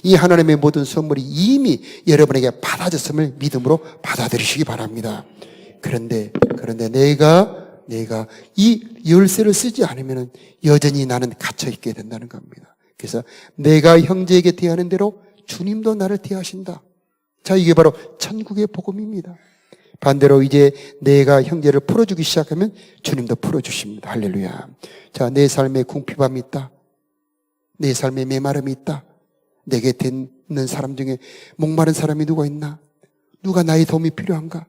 이 하나님의 모든 선물이 이미 여러분에게 받아졌음을 믿음으로 받아들이시기 바랍니다. 그런데 내가 이 열쇠를 쓰지 않으면 여전히 나는 갇혀있게 된다는 겁니다. 그래서 내가 형제에게 대하는 대로 주님도 나를 대하신다. 자, 이게 바로 천국의 복음입니다. 반대로 이제 내가 형제를 풀어주기 시작하면 주님도 풀어주십니다. 할렐루야. 자, 내 삶에 궁핍함이 있다. 내 삶에 메마름이 있다. 내 곁에 있는 사람 중에 목마른 사람이 누가 있나? 누가 나의 도움이 필요한가?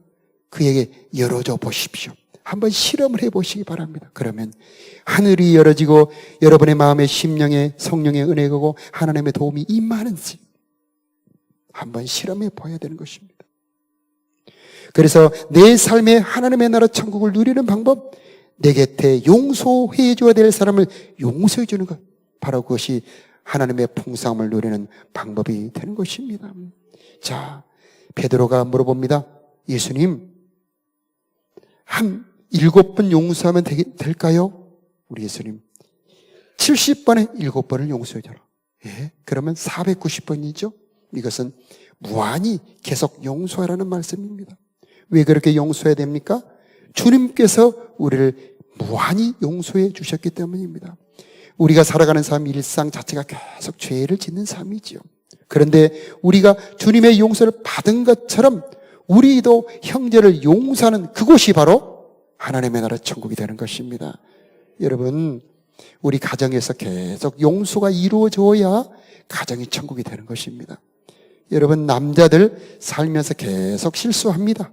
그에게 열어줘 보십시오. 한번 실험을 해보시기 바랍니다. 그러면 하늘이 열어지고 여러분의 마음의 심령에 성령의 은혜가 오고 하나님의 도움이 임하는지 한번 실험해 봐야 되는 것입니다. 그래서 내 삶에 하나님의 나라 천국을 누리는 방법, 내 곁에 용서해 줘야 될 사람을 용서해 주는 것, 바로 그것이 하나님의 풍성함을 누리는 방법이 되는 것입니다. 자, 베드로가 물어봅니다. 예수님, 한 7번 용서하면 될까요? 우리 예수님, 70번에 7번을 용서해 줘라. 예? 그러면 490번이죠. 이것은 무한히 계속 용서하라는 말씀입니다. 왜 그렇게 용서해야 됩니까? 주님께서 우리를 무한히 용서해 주셨기 때문입니다. 우리가 살아가는 삶 일상 자체가 계속 죄를 짓는 삶이지요. 그런데 우리가 주님의 용서를 받은 것처럼 우리도 형제를 용서하는 그곳이 바로 하나님의 나라 천국이 되는 것입니다. 여러분, 우리 가정에서 계속 용서가 이루어져야 가정이 천국이 되는 것입니다. 여러분, 남자들 살면서 계속 실수합니다.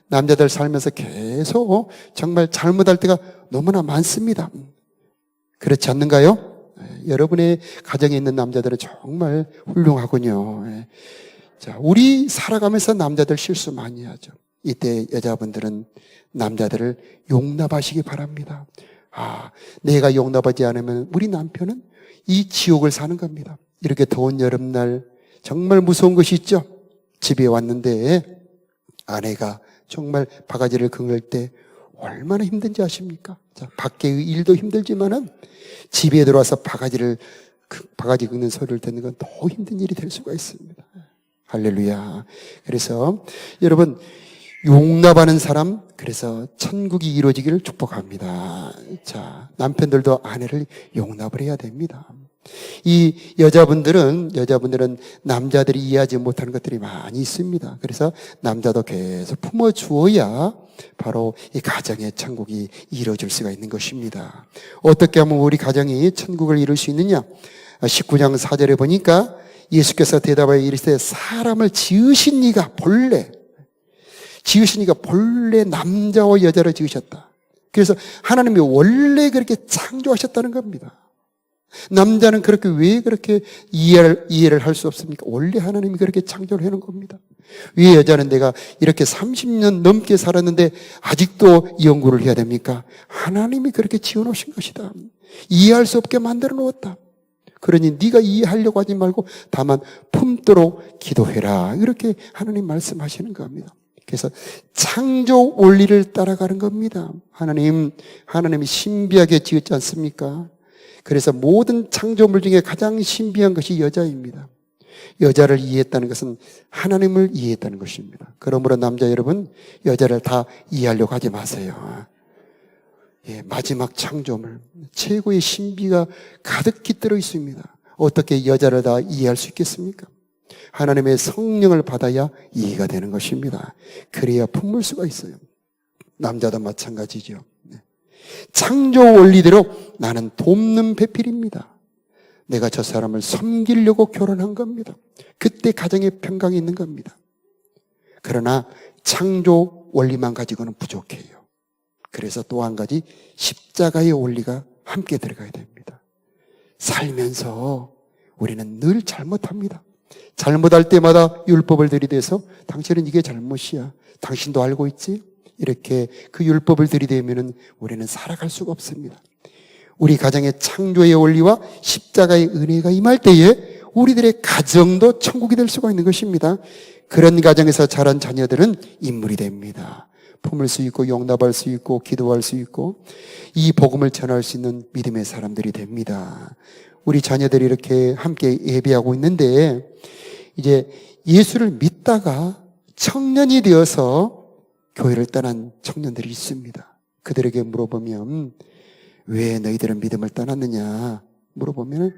남자들 살면서 계속 정말 잘못할 때가 너무나 많습니다. 그렇지 않는가요? 여러분의 가정에 있는 남자들은 정말 훌륭하군요. 자, 우리 살아가면서 남자들 실수 많이 하죠. 이때 여자분들은 남자들을 용납하시기 바랍니다. 내가 용납하지 않으면 우리 남편은 이 지옥을 사는 겁니다. 이렇게 더운 여름날 정말 무서운 것이 있죠. 집에 왔는데 아내가 정말 바가지를 긁을 때 얼마나 힘든지 아십니까? 자, 밖의 일도 힘들지만은 집에 들어와서 바가지 긁는 소리를 듣는 건 더 힘든 일이 될 수가 있습니다. 할렐루야. 그래서 여러분, 용납하는 사람, 그래서 천국이 이루어지기를 축복합니다. 자, 남편들도 아내를 용납을 해야 됩니다. 이 여자분들은 남자들이 이해하지 못하는 것들이 많이 있습니다. 그래서 남자도 계속 품어주어야 바로 이 가정의 천국이 이루어질 수가 있는 것입니다. 어떻게 하면 우리 가정이 천국을 이룰 수 있느냐? 19장 4절에 보니까 예수께서 대답하여 이르시되 사람을 지으신 이가 본래 남자와 여자를 지으셨다. 그래서 하나님이 원래 그렇게 창조하셨다는 겁니다. 남자는 왜 그렇게 이해를 할 수 없습니까? 원래 하나님이 그렇게 창조를 해놓은 겁니다. 왜 여자는 내가 이렇게 30년 넘게 살았는데 아직도 연구를 해야 됩니까? 하나님이 그렇게 지어놓으신 것이다. 이해할 수 없게 만들어 놓았다. 그러니 네가 이해하려고 하지 말고 다만 품도록 기도해라. 이렇게 하나님 말씀하시는 겁니다. 그래서 창조 원리를 따라가는 겁니다. 하나님이 신비하게 지었지 않습니까? 그래서 모든 창조물 중에 가장 신비한 것이 여자입니다. 여자를 이해했다는 것은 하나님을 이해했다는 것입니다. 그러므로 남자 여러분, 여자를 다 이해하려고 하지 마세요. 마지막 창조물, 최고의 신비가 가득히 들어 있습니다. 어떻게 여자를 다 이해할 수 있겠습니까? 하나님의 성령을 받아야 이해가 되는 것입니다. 그래야 품을 수가 있어요. 남자도 마찬가지죠. 창조 원리대로 나는 돕는 배필입니다. 내가 저 사람을 섬기려고 결혼한 겁니다. 그때 가정에 평강이 있는 겁니다. 그러나 창조 원리만 가지고는 부족해요. 그래서 또 한 가지 십자가의 원리가 함께 들어가야 됩니다. 살면서 우리는 늘 잘못합니다. 잘못할 때마다 율법을 들이대서 당신은 이게 잘못이야. 당신도 알고 있지? 이렇게 그 율법을 들이대면 우리는 살아갈 수가 없습니다. 우리 가정의 창조의 원리와 십자가의 은혜가 임할 때에 우리들의 가정도 천국이 될 수가 있는 것입니다. 그런 가정에서 자란 자녀들은 인물이 됩니다. 품을 수 있고 용납할 수 있고 기도할 수 있고 이 복음을 전할 수 있는 믿음의 사람들이 됩니다. 우리 자녀들이 이렇게 함께 예배하고 있는데 이제 예수를 믿다가 청년이 되어서 교회를 떠난 청년들이 있습니다. 그들에게 물어보면 왜 너희들은 믿음을 떠났느냐 물어보면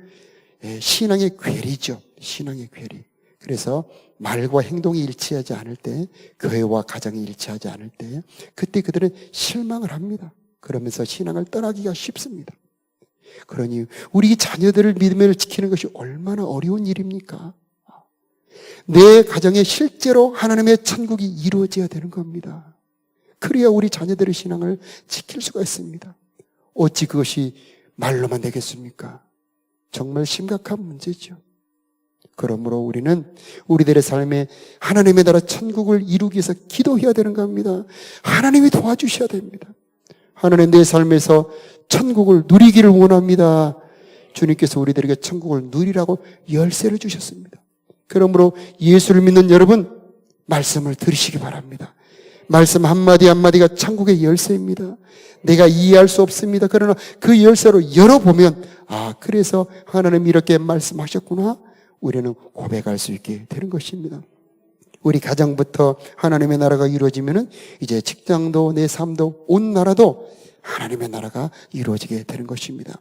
신앙의 괴리죠. 신앙의 괴리. 그래서 말과 행동이 일치하지 않을 때, 교회와 가정이 일치하지 않을 때 그때 그들은 실망을 합니다. 그러면서 신앙을 떠나기가 쉽습니다. 그러니 우리 자녀들을 믿음을 지키는 것이 얼마나 어려운 일입니까? 내 가정에 실제로 하나님의 천국이 이루어져야 되는 겁니다. 그래야 우리 자녀들의 신앙을 지킬 수가 있습니다. 어찌 그것이 말로만 되겠습니까? 정말 심각한 문제죠. 그러므로 우리는 우리들의 삶에 하나님의 나라 천국을 이루기 위해서 기도해야 되는 겁니다. 하나님이 도와주셔야 됩니다. 하나님 내 삶에서 천국을 누리기를 원합니다. 주님께서 우리들에게 천국을 누리라고 열쇠를 주셨습니다. 그러므로 예수를 믿는 여러분 말씀을 들으시기 바랍니다. 말씀 한마디 한마디가 천국의 열쇠입니다. 내가 이해할 수 없습니다. 그러나 그 열쇠로 열어보면 그래서 하나님이 이렇게 말씀하셨구나. 우리는 고백할 수 있게 되는 것입니다. 우리 가정부터 하나님의 나라가 이루어지면 이제 직장도 내 삶도 온 나라도 하나님의 나라가 이루어지게 되는 것입니다.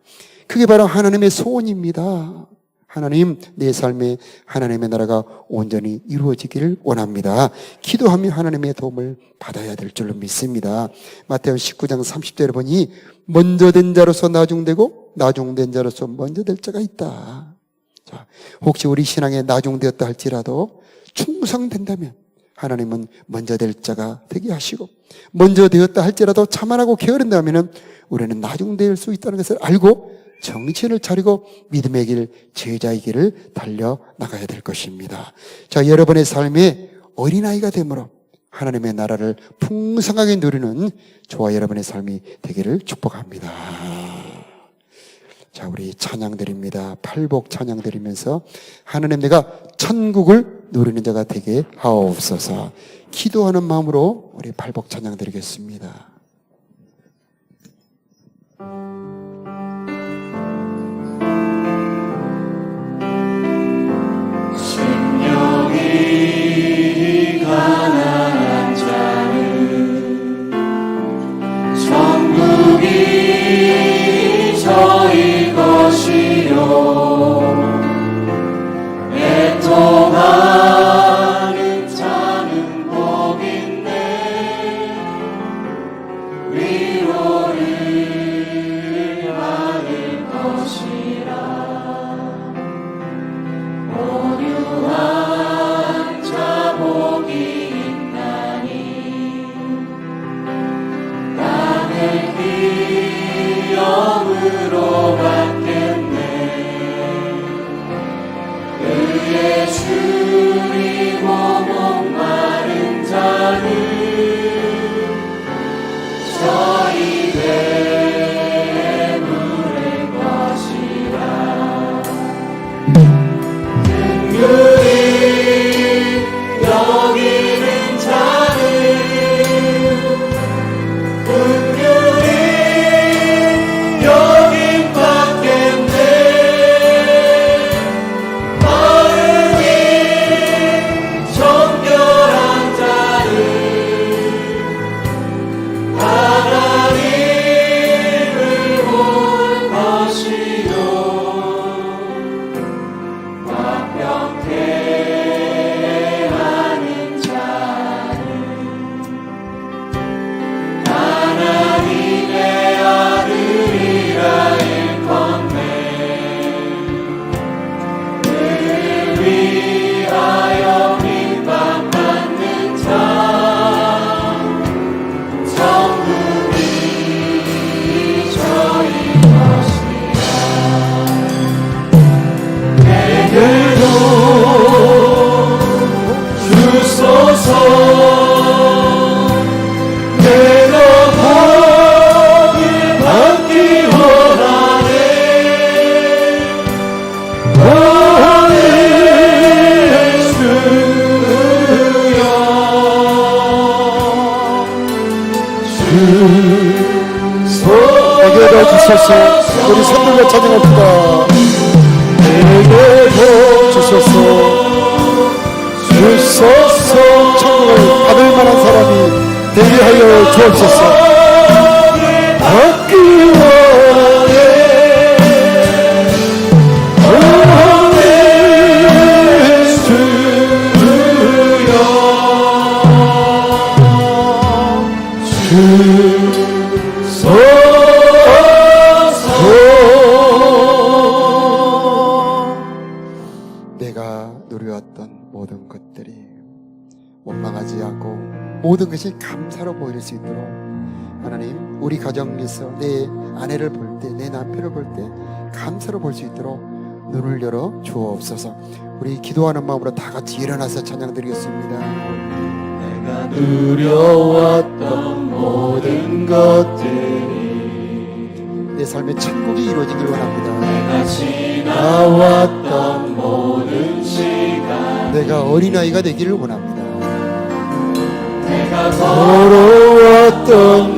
그게 바로 하나님의 소원입니다. 하나님, 내 삶에 하나님의 나라가 온전히 이루어지기를 원합니다. 기도하며 하나님의 도움을 받아야 될 줄로 믿습니다. 마태복음 19장 30절에 보니 먼저 된 자로서 나중되고 나중된 자로서 먼저 될 자가 있다. 자, 혹시 우리 신앙에 나중되었다 할지라도 충성된다면 하나님은 먼저 될 자가 되게 하시고, 먼저 되었다 할지라도 자만하고 게으른다면 우리는 나중될 수 있다는 것을 알고 정신을 차리고 믿음의 길, 제자의 길을 달려나가야 될 것입니다. 자, 여러분의 삶에 어린아이가 되므로 하나님의 나라를 풍성하게 누리는 저와 여러분의 삶이 되기를 축복합니다. 자, 우리 찬양 드립니다. 팔복 찬양 드리면서 하나님, 내가 천국을 누리는 자가 되게 하옵소서. 기도하는 마음으로 우리 팔복 찬양 드리겠습니다. 심령이 가난한 자는 천국이 저희 것이요, 애통하는 자는 복인데 위로를 받을 것이라. 오류한 자 복이 있나니 땅을 기업으로 받겠네. 그의 줄이고 목마른 자는 저희 배에 물을 것이라. 긍휼히 여기는 자는 긍휼히 여김 받겠네. 마음이 정결한 자는 하나님을 볼 것이요, 완벽해 하는 자는 하나님의 아들이라 일컫네. 그를 위하여 핍박받는 자 천국이 저희 것이라. 내게도 주소서. 내가 복을 받기 원하네. 할렐루야. 내게도 주소서. 우리 손들고 찬양합시다. 내게도 주소서. 주소서. 천국을 받을 만한 사람이 되게 하여 주옵소서. 받기 원해. 내가 누려왔던 모든 것들이 원망하지 않고 모든 것이 감사로 보일 수 있도록 하나님, 우리 가정에서 내 아내를 볼 때, 내 남편을 볼 때 감사로 볼 수 있도록 눈을 열어 주옵소서. 우리 기도하는 마음으로 다 같이 일어나서 찬양 드리겠습니다. 내가 누려왔던 모든 것들이 내 삶의 천국이 이루어지길 원합니다. 내가 지나왔던 모든 시간 내가 어린아이가 되기를 원합니다. 내가 걸어왔던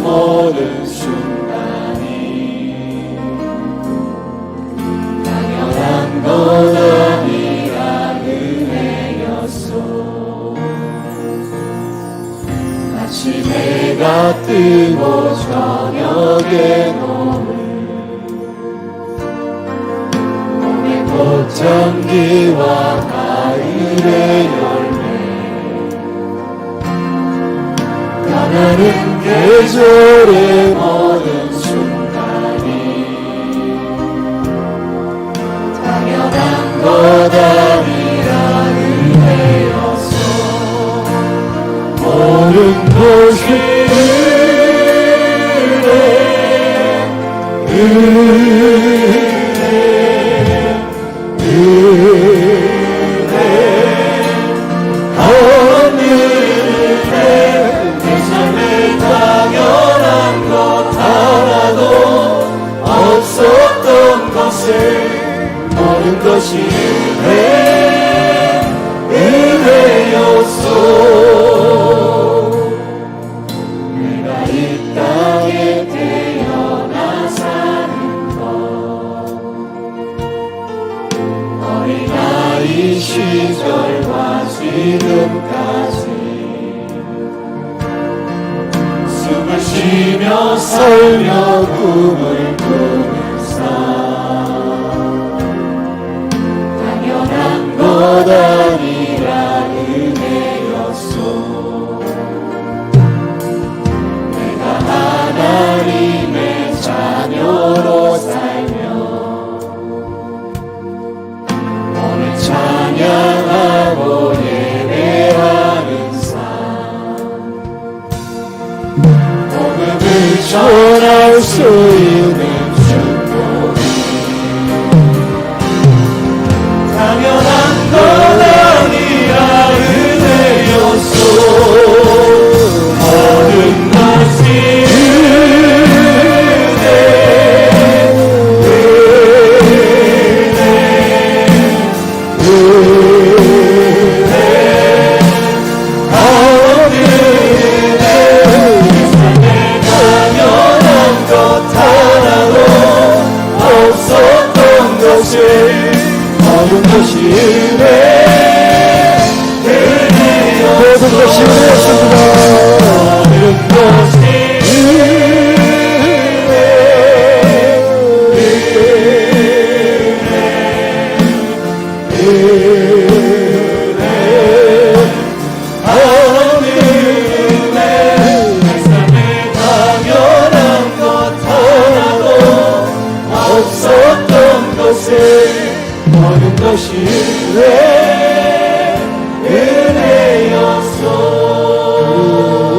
모든 순간이 당연한 것 아니라 은혜였소. 아침해가 뜨고 저녁에 노을 봄의 꽃향기와 가을의 열매 변하는 계절의 모든 순간이 당연한 것 아니라 은혜였소. 모든 것이 내 삶에 당연한 것 하나도 없었던 것을 모든 것이 은혜였소. 내가 이 땅에 태어나 사는 것 어린아이 시절과 지금까지 숨을 쉬며 살며 꿈을 꾸는 삶 당연한 것 아니라 은혜였소. 내가 하나님의 자녀로 살며 오늘 찬양하고 예배하는 삶 복음을 전할 수 있는 축복이 당연한 것 아니라 은혜였소. 모든 것이 당연한 것 하나도 없었던 것을 모든 것이 모든 것이 은혜였습니다. 모든 것이 당연한 것 하나도 없었던 것을 모든 것이 은혜였소.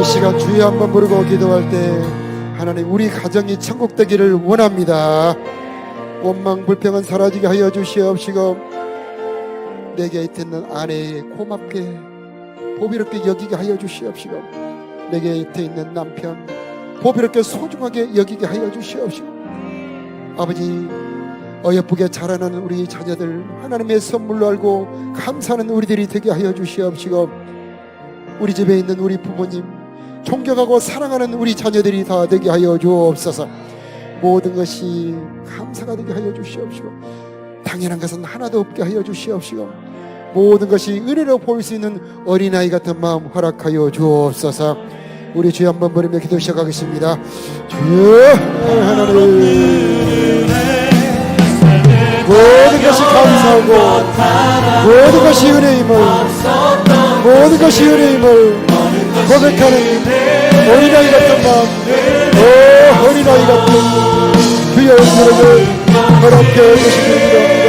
이 시간 주여 한번 부르고 기도할 때 하나님 우리 가정이 천국 되기를 원합니다. 원망 불평은 사라지게 하여 주시옵시고 내 곁에 있는 아내의 고맙게 보비롭게 여기게 하여 주시옵시고 내 곁에 있는 남편 보비롭게 소중하게 여기게 하여 주시옵시고 아버지 어여쁘게 자라는 우리 자녀들 하나님의 선물로 알고 감사하는 우리들이 되게 하여 주시옵시고 우리 집에 있는 우리 부모님 존경하고 사랑하는 우리 자녀들이 다 되게 하여 주옵소서. 모든 것이 감사가 되게 하여 주시옵시고 당연한 것은 하나도 없게 하여 주시옵시고 모든 것이 은혜로 보일 수 있는 어린아이 같은 마음 허락하여 주옵소서. 우리 주여 한번 부르며 기도 시작하겠습니다. 주여 하나님 모든 것이 감사하고 모든 것이 은혜임을 모든 것이 은혜임을 고백하는 어린아이 같은 마음 어린아이 같은 주여 은혜를 허락해 주시기 바랍니다.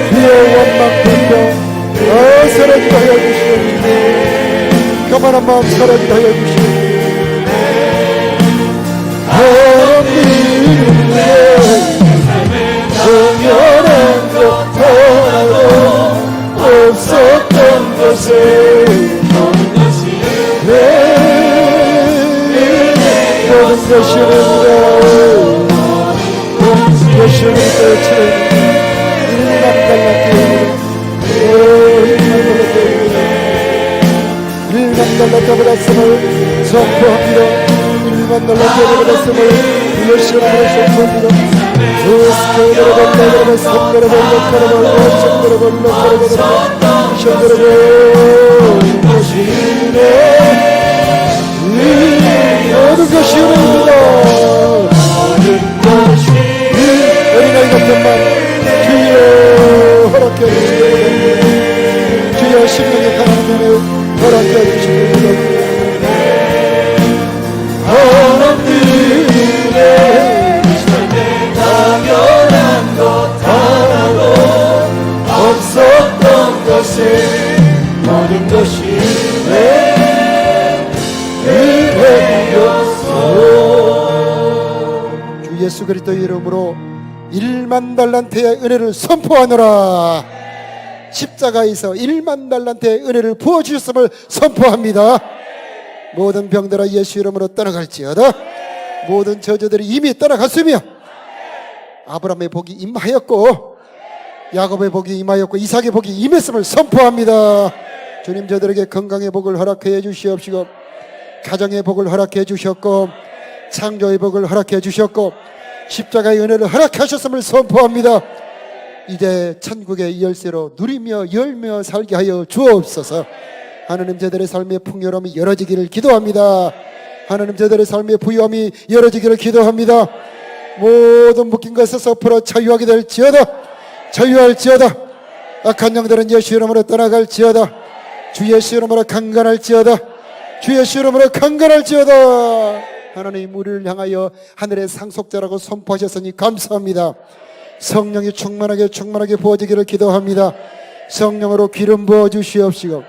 주여 원망 불평 사라지게 하여 주시옵시고 교만한 마음 사라지게 하여 주시옵시고 하나님의 당연한 것 하나도 없었던 것을 모든 것이 모든 것이 모든 것이 일감달라 달란 깨달았음을 선포합니다. 1만 달란 깨달았음을 주의 이름으로 선포합니다. 모든 것이 은혜입니다. 어린아이 같은만 주여 허락해 주시옵소서. 주여 심령의 강한 눈을 허락해 주시옵소서. 하나님의 당연한 것 하나도 없었던 것을 모든 것이 주 예수 그리스도의 이름으로 1만 달란트의 은혜를 선포하노라. 십자가에서 1만 달란트의 은혜를 부어주셨음을 선포합니다. 모든 병들아 예수 이름으로 떠나갈지어다. 모든 저주들이 이미 떠나갔으며 아브라함의 복이 임하였고 야곱의 복이 임하였고 이삭의 복이 임했음을 선포합니다. 주님 저들에게 건강의 복을 허락해 주시옵시고 가정의 복을 허락해 주셨고 창조의 복을 허락해 주셨고 십자가의 은혜를 허락하셨음을 선포합니다. 이제 천국의 열쇠로 누리며 열며 살게 하여 주옵소서. 하나님 저들의 삶의 풍요로움이 열어지기를 기도합니다. 하나님 저들의 삶의 부유함이 열어지기를 기도합니다. 모든 묶인 것에서 풀어 자유하게 될지어다. 자유할지어다. 악한 영들은 예수 이름으로 떠나갈지어다. 주 예수 이름으로 강건할지어다. 주 예수 이름으로 강건할지어다. 하나님 우리를 향하여 하늘의 상속자라고 선포하셨으니 감사합니다. 성령이 충만하게 부어지기를 기도합니다. 성령으로 기름 부어 주시옵시고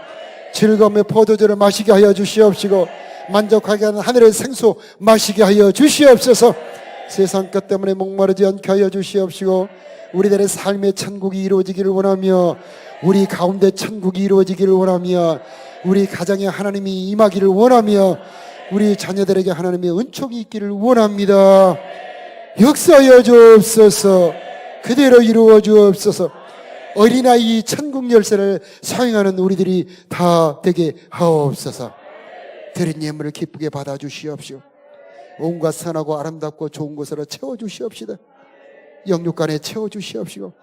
즐거움의 포도주를 마시게 하여 주시옵시고 만족하게 하는 하늘의 생수 마시게 하여 주시옵소서. 세상 것 때문에 목마르지 않게 하여 주시옵시고 우리들의 삶의 천국이 이루어지기를 원하며 우리 가운데 천국이 이루어지기를 원하며 우리 가정에 하나님이 임하기를 원하며 우리 자녀들에게 하나님의 은총이 있기를 원합니다. 역사하여 주옵소서. 그대로 이루어 주옵소서. 어린아이 천국 열쇠를 사용하는 우리들이 다 되게 하옵소서. 드린 예물을 기쁘게 받아주시옵시오. 온갖 선하고 아름답고 좋은 것으로 채워주시옵시다. 영육간에 채워주시옵시고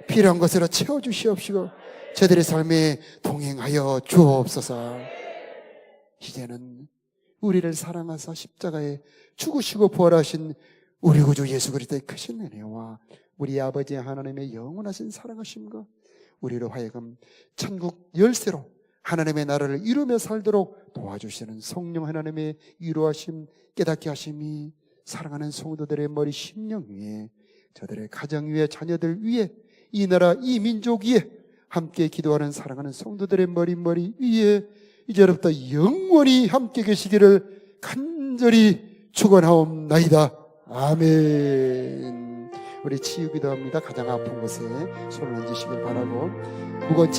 필요한 것으로 채워주시옵시고 저들의 삶에 동행하여 주옵소서. 이제는 우리를 사랑하사 십자가에 죽으시고 부활하신 우리 구주 예수 그리스도의 크신 은혜와 우리 아버지 하나님의 영원하신 사랑하심과 우리로 하여금 천국 열쇠로 하나님의 나라를 이루며 살도록 도와주시는 성령 하나님의 위로하심 깨닫게 하심이 사랑하는 성도들의 머리 심령 위에 저들의 가정 위에 자녀들 위에 이 나라 이 민족 위에 함께 기도하는 사랑하는 성도들의 머리 위에 이제부터 영원히 함께 계시기를 간절히 축원하옵나이다. 아멘. 우리 치유기도합니다. 가장 아픈 곳에 손을 얹으시길 바라고 무거운 짐